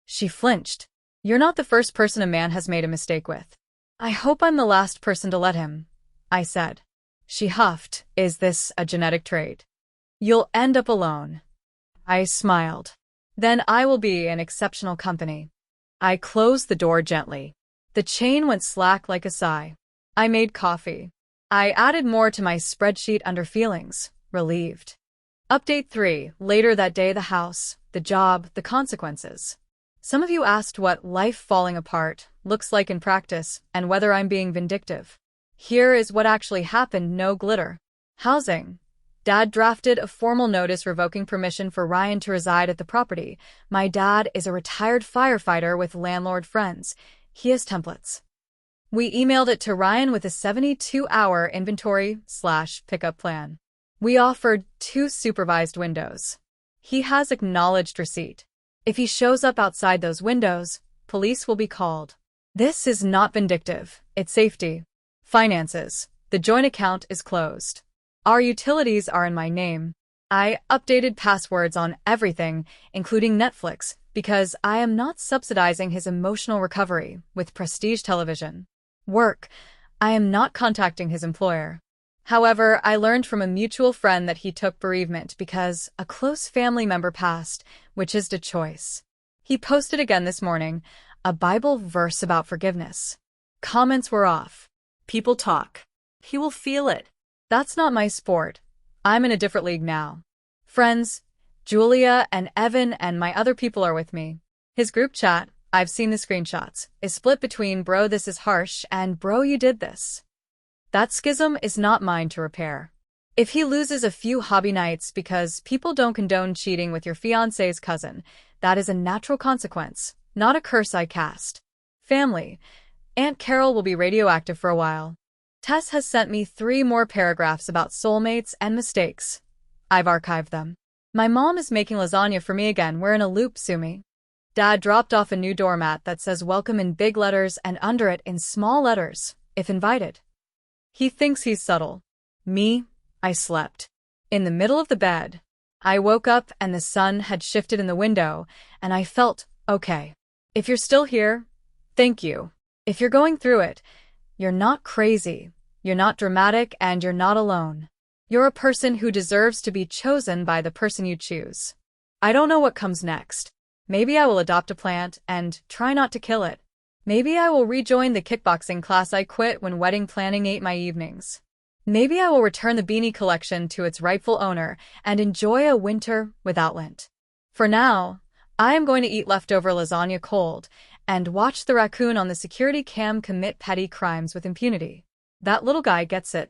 She flinched. You're not the first person a man has made a mistake with. I hope I'm the last person to let him, I said. She huffed. Is this a genetic trait? You'll end up alone. I smiled. Then I will be in exceptional company. I closed the door gently. The chain went slack like a sigh. I made coffee. I added more to my spreadsheet under feelings, relieved. Update 3. Later that day, the house, the job, the consequences. Some of you asked what life falling apart looks like in practice and whether I'm being vindictive. Here is what actually happened, no glitter. Housing. Dad drafted a formal notice revoking permission for Ryan to reside at the property. My dad is a retired firefighter with landlord friends. He has templates. We emailed it to Ryan with a 72-hour inventory/pickup plan. We offered 2 supervised windows. He has acknowledged receipt. If he shows up outside those windows, police will be called. This is not vindictive, it's safety. Finances. The joint account is closed. Our utilities are in my name. I updated passwords on everything, including Netflix, because I am not subsidizing his emotional recovery with prestige television. Work. I am not contacting his employer. However, I learned from a mutual friend that he took bereavement because a close family member passed, which is the choice. He posted again this morning, a Bible verse about forgiveness. Comments were off. People talk. He will feel it. That's not my sport. I'm in a different league now. Friends, Julia and Evan and my other people are with me. His group chat, I've seen the screenshots, is split between bro this is harsh and bro you did this. That schism is not mine to repair. If he loses a few hobby nights because people don't condone cheating with your fiancé's cousin, that is a natural consequence, not a curse I cast. Family. Aunt Carol will be radioactive for a while. Tess has sent me 3 more paragraphs about soulmates and mistakes. I've archived them. My mom is making lasagna for me again. We're in a loop, Sumi. Dad dropped off a new doormat that says welcome in big letters and under it in small letters, if invited. He thinks he's subtle. Me, I slept. In the middle of the bed. I woke up and the sun had shifted in the window, and I felt okay. If you're still here, thank you. If you're going through it, you're not crazy, you're not dramatic, and you're not alone. You're a person who deserves to be chosen by the person you choose. I don't know what comes next. Maybe I will adopt a plant and try not to kill it. Maybe I will rejoin the kickboxing class I quit when wedding planning ate my evenings. Maybe I will return the beanie collection to its rightful owner and enjoy a winter without lint. For now, I am going to eat leftover lasagna cold and watch the raccoon on the security cam commit petty crimes with impunity. That little guy gets it.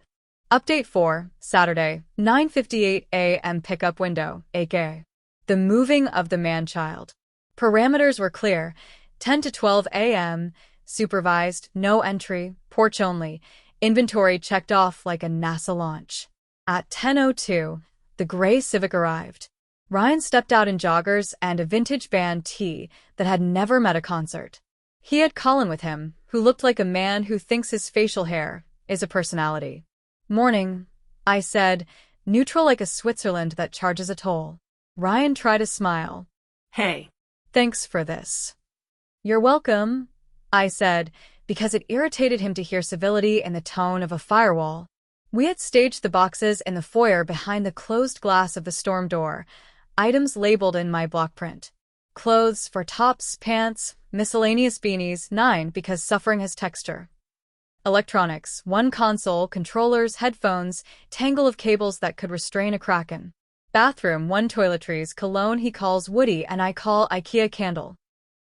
Update 4, Saturday, 9:58 a.m. pickup window, aka the moving of the man-child. Parameters were clear, 10 to 12 a.m., supervised, no entry, porch only, inventory checked off like a NASA launch. At 10:02, the gray Civic arrived. Ryan stepped out in joggers and a vintage band tee that had never met a concert. He had Colin with him, who looked like a man who thinks his facial hair is a personality. Morning, I said, neutral like a Switzerland that charges a toll. Ryan tried a smile. Hey. Thanks for this. You're welcome, I said, because it irritated him to hear civility in the tone of a firewall. We had staged the boxes in the foyer behind the closed glass of the storm door, items labeled in my block print. Clothes for tops, pants, miscellaneous beanies, 9 because suffering has texture. Electronics, 1 console, controllers, headphones, tangle of cables that could restrain a kraken. Bathroom, 1 toiletries, cologne he calls Woody and I call IKEA candle.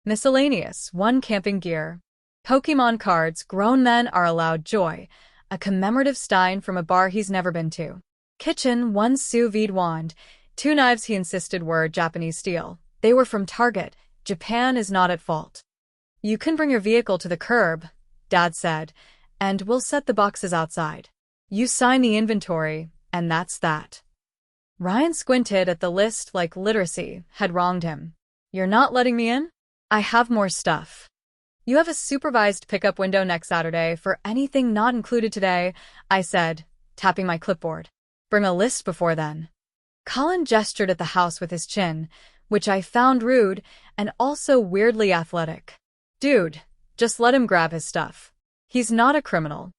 Miscellaneous, 1 camping gear. Pokemon cards, grown men are allowed joy, a commemorative stein from a bar he's never been to. Kitchen, 1 sous vide wand, 2 knives he insisted were Japanese steel. They were from Target. Japan is not at fault. You can bring your vehicle to the curb, Dad said, and we'll set the boxes outside. You sign the inventory, and that's that. Ryan squinted at the list like literacy had wronged him. You're not letting me in? I have more stuff. You have a supervised pickup window next Saturday for anything not included today, I said, tapping my clipboard. Bring a list before then. Colin gestured at the house with his chin, which I found rude and also weirdly athletic. Dude, just let him grab his stuff. He's not a criminal.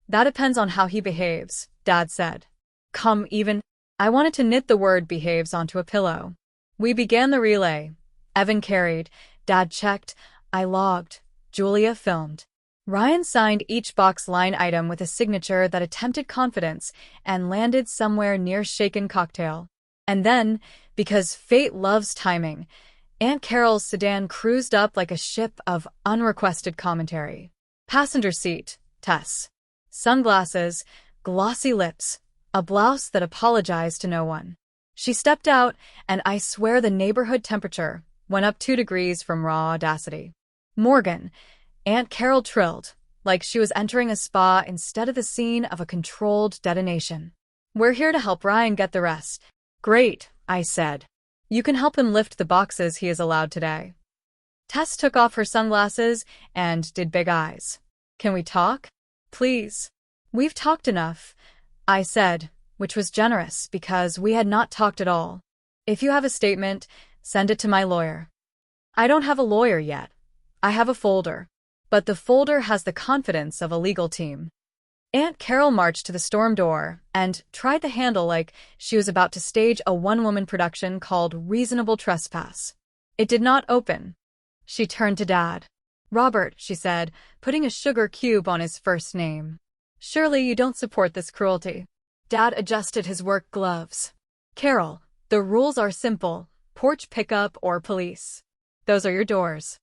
That depends on how he behaves, Dad said. Come even. I wanted to knit the word behaves onto a pillow. We began the relay. Evan carried, Dad checked, I logged, Julia filmed. Ryan signed each box line item with a signature that attempted confidence and landed somewhere near shaken cocktail. And then, because fate loves timing, Aunt Carol's sedan cruised up like a ship of unrequested commentary. Passenger seat, Tess. Sunglasses, glossy lips, a blouse that apologized to no one. She stepped out, and I swear the neighborhood temperature went up 2 degrees from raw audacity. Morgan, Aunt Carol trilled, like she was entering a spa instead of the scene of a controlled detonation. We're here to help Ryan get the rest. Great, I said. You can help him lift the boxes he is allowed today. Tess took off her sunglasses and did big eyes. Can we talk? Please. We've talked enough, I said, which was generous because we had not talked at all. If you have a statement, send it to my lawyer. I don't have a lawyer yet. I have a folder. But the folder has the confidence of a legal team. Aunt Carol marched to the storm door and tried the handle like she was about to stage a 1-woman production called Reasonable Trespass. It did not open. She turned to Dad. Robert, she said, putting a sugar cube on his first name. Surely you don't support this cruelty. Dad adjusted his work gloves. Carol, the rules are simple. Porch pickup or police. Those are your doors.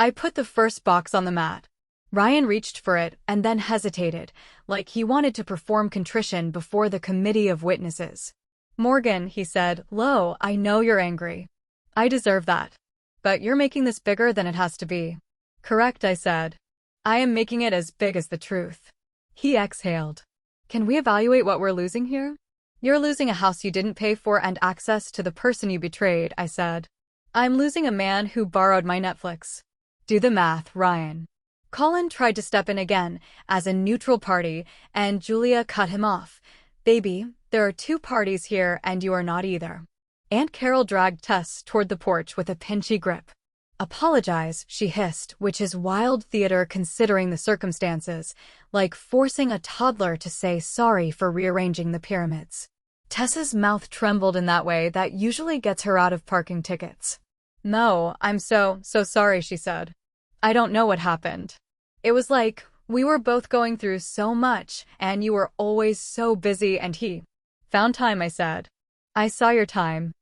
I put the first box on the mat. Ryan reached for it and then hesitated, like he wanted to perform contrition before the committee of witnesses. Morgan, he said, "Lo, I know you're angry. I deserve that. But you're making this bigger than it has to be." "Correct," I said. "I am making it as big as the truth." He exhaled. "Can we evaluate what we're losing here?" "You're losing a house you didn't pay for and access to the person you betrayed," I said. "I'm losing a man who borrowed my Netflix." "Do the math, Ryan." Colin tried to step in again as a neutral party, and Julia cut him off. "Baby, there are two parties here and you are not either." Aunt Carol dragged Tess toward the porch with a pinchy grip. "Apologize," she hissed, which is wild theater considering the circumstances, like forcing a toddler to say sorry for rearranging the pyramids. Tess's mouth trembled in that way that usually gets her out of parking tickets. "No, I'm so sorry," she said. "I don't know what happened. It was like we were both going through so much, and you were always so busy and he found time," I said. "I saw your time.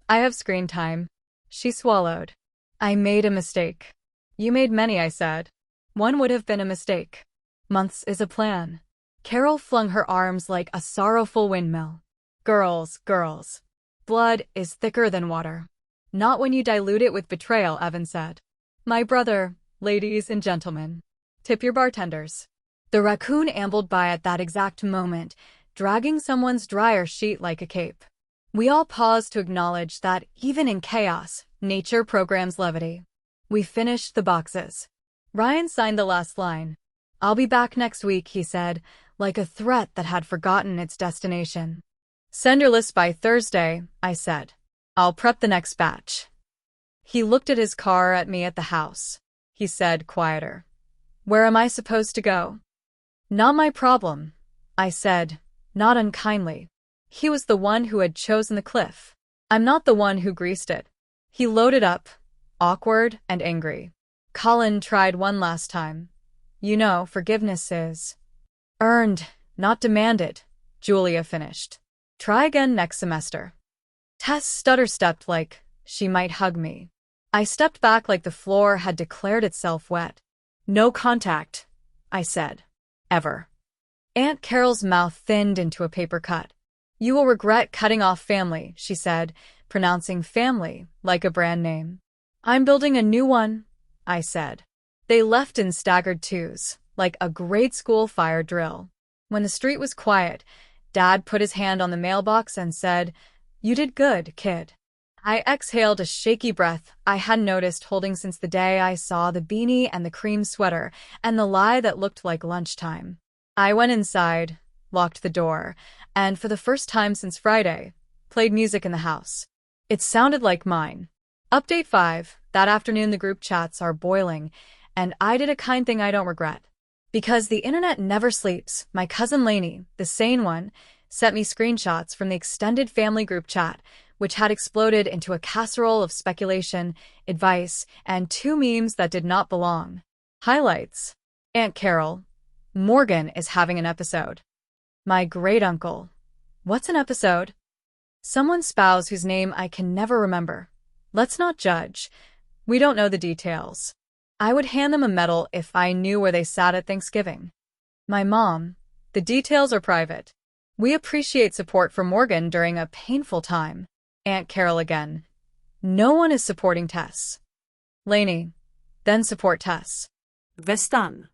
I have screen time." She swallowed. "I made a mistake." "You made many," I said. "One would have been a mistake. Months is a plan." Carol flung her arms like a sorrowful windmill. Girls. Blood is thicker than water. Not when you dilute it with betrayal," Evan said. "My brother, ladies and gentlemen. Tip your bartenders." The raccoon ambled by at that exact moment, dragging someone's dryer sheet like a cape. We all paused to acknowledge that even in chaos, nature programs levity. We finished the boxes. Ryan signed the last line. "I'll be back next week," he said, like a threat that had forgotten its destination. "Send your list by Thursday," I said. "I'll prep the next batch." He looked at his car at me at the house. He said, quieter. "Where am I supposed to go?" "Not my problem," I said, not unkindly. He was the one who had chosen the cliff. I'm not the one who greased it. He loaded up, awkward and angry. Colin tried one last time. "You know, forgiveness is earned, not demanded," Julia finished. "Try again next semester." Tess stutter-stepped like she might hug me. I stepped back like the floor had declared itself wet. "No contact," I said. "Ever." Aunt Carol's mouth thinned into a paper cut. "You will regret cutting off family," she said, pronouncing family like a brand name. "I'm building a new one," I said. They left in staggered twos, like a grade school fire drill. When the street was quiet, Dad put his hand on the mailbox and said, "You did good, kid." I exhaled a shaky breath I hadn't noticed holding since the day I saw the beanie and the cream sweater and the lie that looked like lunchtime. I went inside, locked the door, and for the first time since Friday, played music in the house. It sounded like mine. Update 5. That afternoon the group chats are boiling, and I did a kind thing I don't regret. Because the internet never sleeps, my cousin Lainey, the sane one, sent me screenshots from the extended family group chat, which had exploded into a casserole of speculation, advice, and 2 memes that did not belong. Highlights. Aunt Carol. Morgan is having an episode. My great-uncle. What's an episode? Someone's spouse whose name I can never remember. Let's not judge. We don't know the details. I would hand them a medal if I knew where they sat at Thanksgiving. My mom. The details are private. We appreciate support for Morgan during a painful time. Aunt Carol again. No one is supporting Tess. Lainey. Then support Tess. Vestan.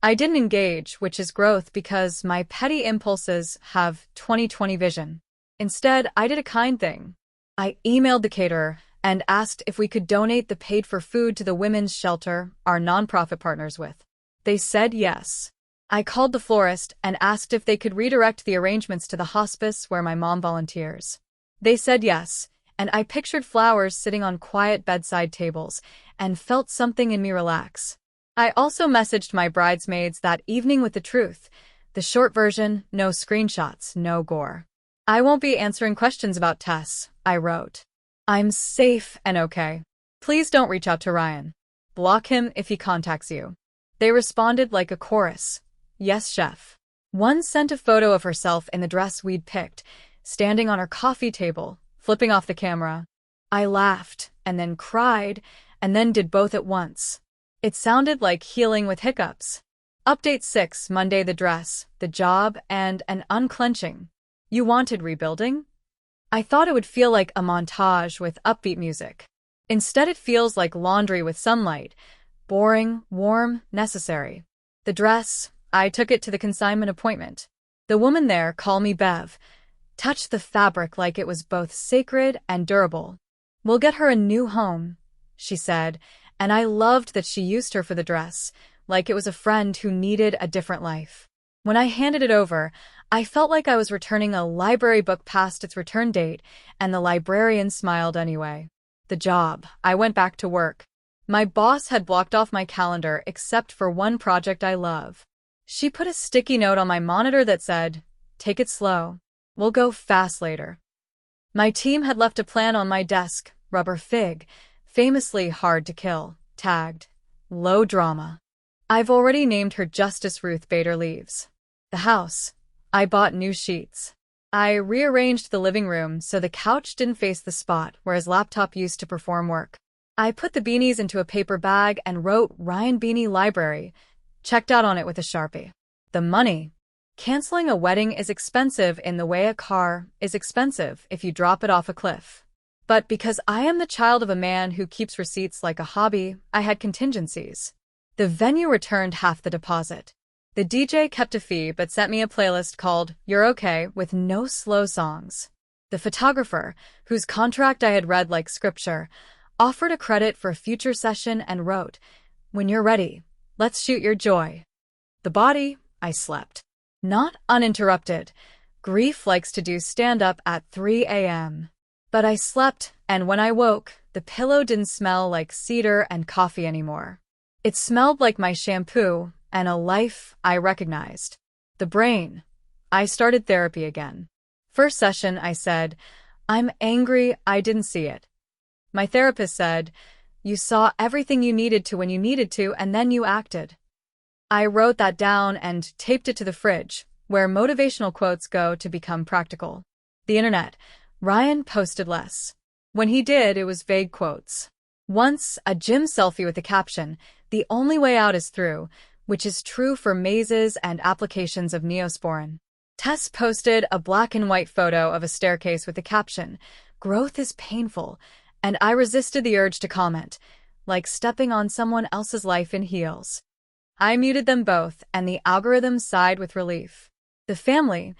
I didn't engage, which is growth because my petty impulses have 20/20 vision. Instead, I did a kind thing. I emailed the caterer and asked if we could donate the paid-for food to the women's shelter our nonprofit partners with. They said yes. I called the florist and asked if they could redirect the arrangements to the hospice where my mom volunteers. They said yes, and I pictured flowers sitting on quiet bedside tables and felt something in me relax. I also messaged my bridesmaids that evening with the truth. The short version, no screenshots, no gore. I won't be answering questions about Tess, I wrote. I'm safe and okay. Please don't reach out to Ryan. Block him if he contacts you. They responded like a chorus. Yes, chef. One sent a photo of herself in the dress we'd picked, standing on her coffee table, flipping off the camera. I laughed, and then cried, and then did both at once. It sounded like healing with hiccups. Update 6, Monday: the dress, the job, and an unclenching. You wanted rebuilding? I thought it would feel like a montage with upbeat music. Instead, it feels like laundry with sunlight. Boring, warm, necessary. The dress, I took it to the consignment appointment. The woman there, call me Bev, touched the fabric like it was both sacred and durable. We'll get her a new home, she said, and I loved that she used her for the dress, like it was a friend who needed a different life. When I handed it over, I felt like I was returning a library book past its return date, and the librarian smiled anyway. The job, I went back to work. My boss had blocked off my calendar except for one project I love. She put a sticky note on my monitor that said, "Take it slow. We'll go fast later." My team had left a plan on my desk, rubber fig, famously hard to kill, tagged, "Low drama." I've already named her Justice Ruth Bader Leaves. The house. I bought new sheets. I rearranged the living room so the couch didn't face the spot where his laptop used to perform work. I put the beanies into a paper bag and wrote Ryan Beanie Library, checked out on it with a Sharpie. The money. Canceling a wedding is expensive in the way a car is expensive if you drop it off a cliff. But because I am the child of a man who keeps receipts like a hobby, I had contingencies. The venue returned half the deposit. The DJ kept a fee but sent me a playlist called You're Okay with no slow songs. The photographer, whose contract I had read like scripture, offered a credit for a future session and wrote, "When you're ready, let's shoot your joy." The body, I slept. Not uninterrupted. Grief likes to do stand-up at 3 a.m. But I slept, and when I woke, the pillow didn't smell like cedar and coffee anymore. It smelled like my shampoo and a life I recognized. The brain. I started therapy again. First session, I said, "I'm angry, I didn't see it." My therapist said, "You saw everything you needed to when you needed to, and then you acted." I wrote that down and taped it to the fridge, where motivational quotes go to become practical. The internet. Ryan posted less. When he did, it was vague quotes. Once, a gym selfie with the caption, "The only way out is through," which is true for mazes and applications of Neosporin. Tess posted a black and white photo of a staircase with the caption, "Growth is painful," and I resisted the urge to comment, like stepping on someone else's life in heels. I muted them both, and the algorithm sighed with relief. The family.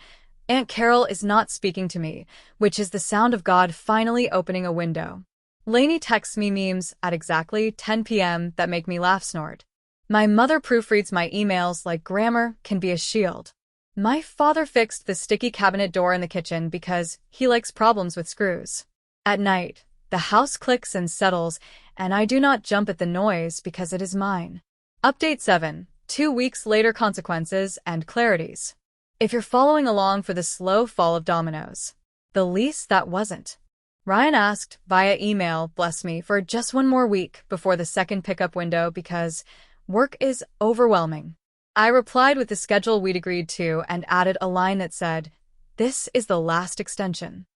Aunt Carol is not speaking to me, which is the sound of God finally opening a window. Lainey texts me memes at exactly 10 p.m. that make me laugh snort. My mother proofreads my emails like grammar can be a shield. My father fixed the sticky cabinet door in the kitchen because he likes problems with screws. At night, the house clicks and settles, and I do not jump at the noise because it is mine. Update 7, 2 weeks later: consequences and clarities. If you're following along for the slow fall of dominoes. The lease that wasn't. Ryan asked via email, bless me, for just one more week before the second pickup window because work is overwhelming. I replied with the schedule we'd agreed to and added a line that said, "This is the last extension."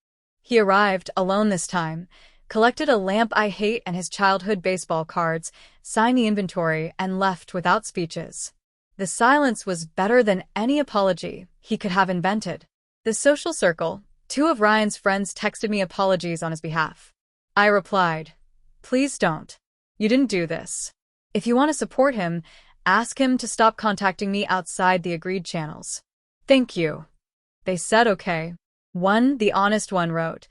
He arrived, alone this time, collected a lamp I hate and his childhood baseball cards, signed the inventory, and left without speeches. The silence was better than any apology he could have invented. The social circle. 2 of Ryan's friends texted me apologies on his behalf. I replied, "Please don't. You didn't do this. If you want to support him, ask him to stop contacting me outside the agreed channels." Thank you. They said okay. One, the honest one, wrote,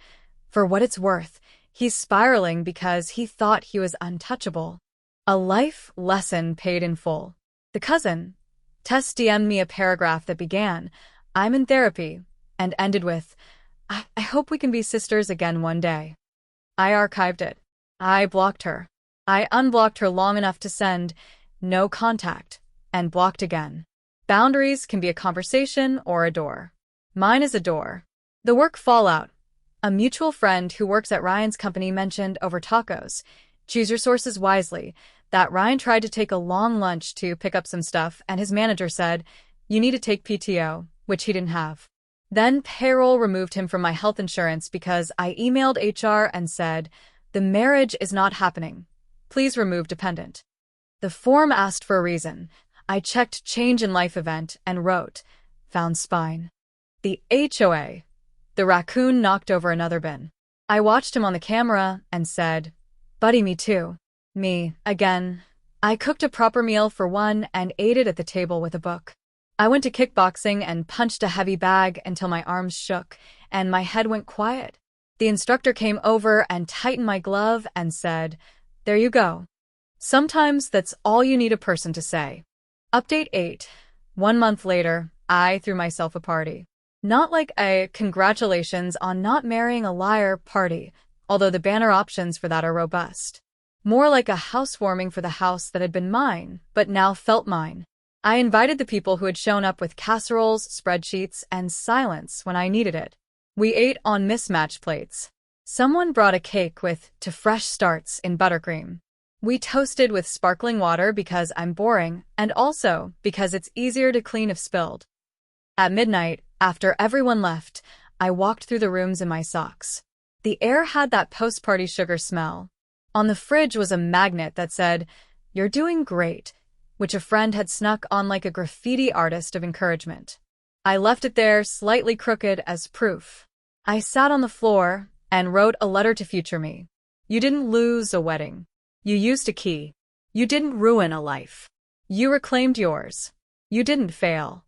"For what it's worth, he's spiraling because he thought he was untouchable." A life lesson paid in full. The cousin. Tess DM'd me a paragraph that began, "I'm in therapy," and ended with, I hope we can be sisters again one day." I archived it. I blocked her. I unblocked her long enough to send, "No contact," and blocked again. Boundaries can be a conversation or a door. Mine is a door. The work fallout. A mutual friend who works at Ryan's company mentioned over tacos, choose your sources wisely, that Ryan tried to take a long lunch to pick up some stuff and his manager said, "You need to take PTO," which he didn't have. Then payroll removed him from my health insurance because I emailed HR and said, "The marriage is not happening. Please remove dependent." The form asked for a reason. I checked change in life event and wrote, found spine. The HOA. The raccoon knocked over another bin. I watched him on the camera and said, buddy, me too. Me, again. I cooked a proper meal for one and ate it at the table with a book. I went to kickboxing and punched a heavy bag until my arms shook and my head went quiet. The instructor came over and tightened my glove and said, there you go. Sometimes that's all you need a person to say. Update 8. 1 month later, I threw myself a party. Not like a congratulations on not marrying a liar party, although the banner options for that are robust. More like a housewarming for the house that had been mine, but now felt mine. I invited the people who had shown up with casseroles, spreadsheets, and silence when I needed it. We ate on mismatched plates. Someone brought a cake with "to fresh starts" in buttercream. We toasted with sparkling water because I'm boring, and also because it's easier to clean if spilled. At midnight, after everyone left, I walked through the rooms in my socks. The air had that post-party sugar smell. On the fridge was a magnet that said, "You're doing great," which a friend had snuck on like a graffiti artist of encouragement. I left it there, slightly crooked, as proof. I sat on the floor and wrote a letter to future me. You didn't lose a wedding. You used a key. You didn't ruin a life. You reclaimed yours. You didn't fail.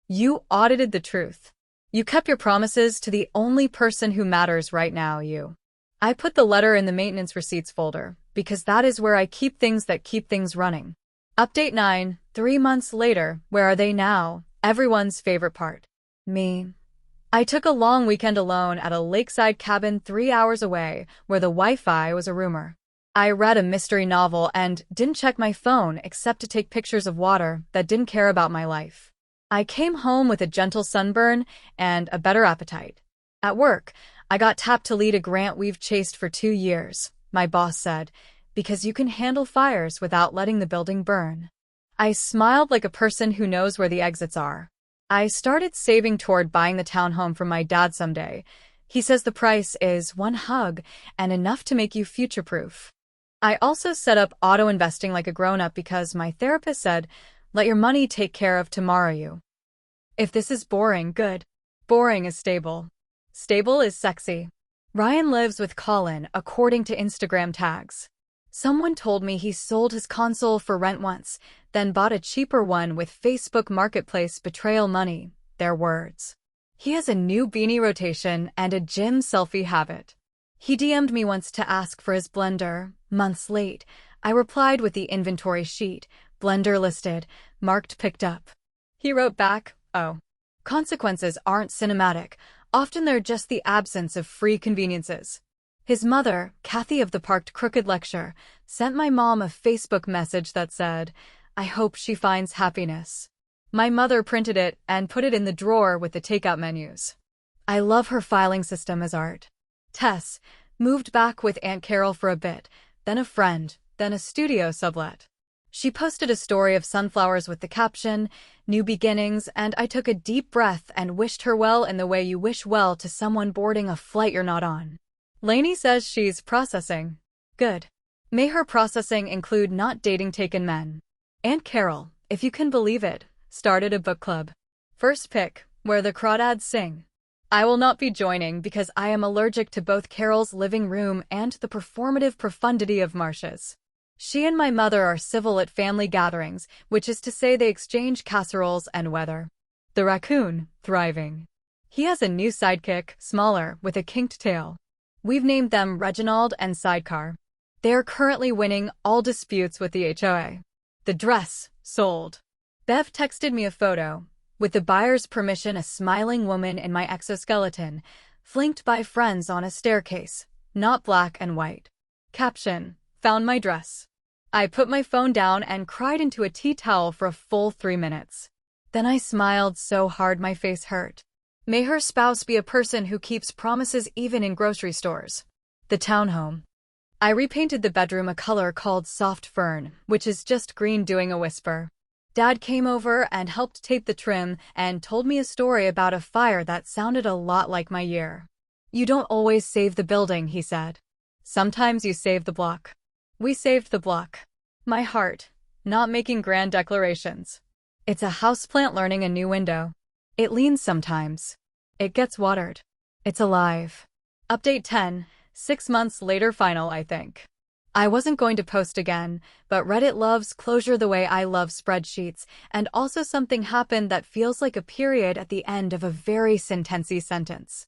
You audited the truth. You kept your promises to the only person who matters right now, you. I put the letter in the maintenance receipts folder, because that is where I keep things that keep things running. Update 9. 3 months later, where are they now? Everyone's favorite part. Me. I took a long weekend alone at a lakeside cabin 3 hours away, where the Wi-Fi was a rumor. I read a mystery novel and didn't check my phone except to take pictures of water that didn't care about my life. I came home with a gentle sunburn and a better appetite. At work, I got tapped to lead a grant we've chased for 2 years, my boss said, because you can handle fires without letting the building burn. I smiled like a person who knows where the exits are. I started saving toward buying the townhome from my dad someday. He says the price is one hug and enough to make you future-proof. I also set up auto-investing like a grown-up because my therapist said, let your money take care of tomorrow you. If this is boring, good. Boring is stable. Stable is sexy. Ryan lives with Colin, according to Instagram tags. Someone told me he sold his console for rent once, then bought a cheaper one with Facebook Marketplace betrayal money, their words. He has a new beanie rotation and a gym selfie habit. He DM'd me once to ask for his blender. Months late, I replied with the inventory sheet, blender listed, marked picked up. He wrote back, oh. Consequences aren't cinematic. Often they're just the absence of free conveniences. His mother, Kathy of the Parked Crooked Lecture, sent my mom a Facebook message that said, I hope she finds happiness. My mother printed it and put it in the drawer with the takeout menus. I love her filing system as art. Tess moved back with Aunt Carol for a bit, then a friend, then a studio sublet. She posted a story of sunflowers with the caption, New Beginnings, and I took a deep breath and wished her well in the way you wish well to someone boarding a flight you're not on. Lainey says she's processing. Good. May her processing include not dating taken men. Aunt Carol, if you can believe it, started a book club. First pick, where the crawdads sing. I will not be joining because I am allergic to both Carol's living room and the performative profundity of Marcia's. She and my mother are civil at family gatherings, which is to say they exchange casseroles and weather. The raccoon, thriving. He has a new sidekick, smaller, with a kinked tail. We've named them Reginald and Sidecar. They are currently winning all disputes with the HOA. The dress, sold. Bev texted me a photo. With the buyer's permission, a smiling woman in my exoskeleton, flanked by friends on a staircase, not black and white. Caption, found my dress. I put my phone down and cried into a tea towel for a full 3 minutes. Then I smiled so hard my face hurt. May her spouse be a person who keeps promises even in grocery stores. The townhome. I repainted the bedroom a color called soft fern, which is just green doing a whisper. Dad came over and helped tape the trim and told me a story about a fire that sounded a lot like my year. You don't always save the building, he said. Sometimes you save the block. We saved the block. My heart, Not making grand declarations. It's a houseplant learning a new window. It leans sometimes. It gets watered. It's alive. Update 10. 6 months later final, I think. I wasn't going to post again, but Reddit loves closure the way I love spreadsheets, and also something happened that feels like a period at the end of a very sentensy sentence.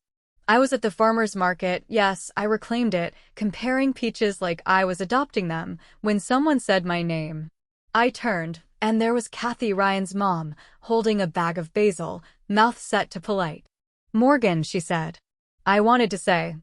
I was at the farmer's market, yes, I reclaimed it, comparing peaches like I was adopting them, when someone said my name. I turned, and there was Kathy, Ryan's mom, holding a bag of basil, mouth set to polite. "Morgan," she said. I wanted to say,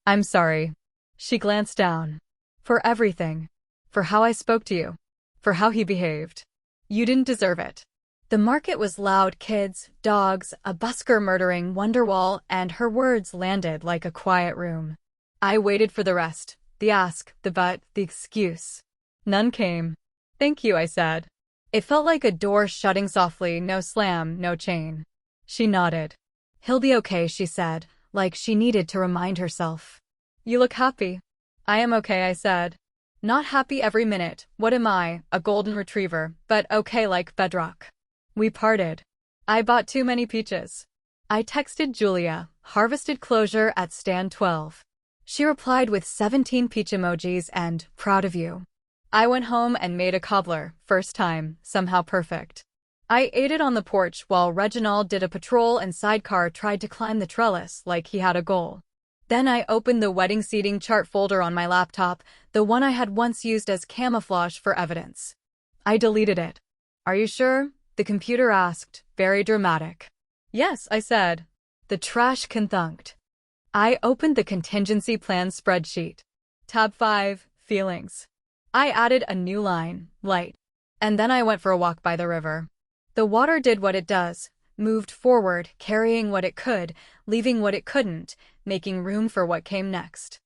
"I'm sorry." She glanced down. "For everything. For how I spoke to you. For how he behaved. You didn't deserve it." The market was loud, kids, dogs, a busker murdering Wonderwall, and her words landed like a quiet room. I waited for the rest, the ask, the but, the excuse. None came. "Thank you," I said. It felt like a door shutting softly, no slam, no chain. She nodded. "He'll be okay," she said, like she needed to remind herself. "You look happy." "I am okay," I said. "Not happy every minute, what am I, a golden retriever, but okay like bedrock." We parted. I bought too many peaches. I texted Julia, harvested closure at stand 12. She replied with 17 peach emojis and, proud of you. I went home and made a cobbler, first time, somehow perfect. I ate it on the porch while Reginald did a patrol and Sidecar tried to climb the trellis like he had a goal. Then I opened the wedding seating chart folder on my laptop, the one I had once used as camouflage for evidence. I deleted it. "Are you sure?" the computer asked, very dramatic. "Yes," I said. The trash can thunked. I opened the contingency plan spreadsheet. Tab 5, Feelings. I added a new line, light. And then I went for a walk by the river. The water did what it does, moved forward, carrying what it could, leaving what it couldn't, making room for what came next.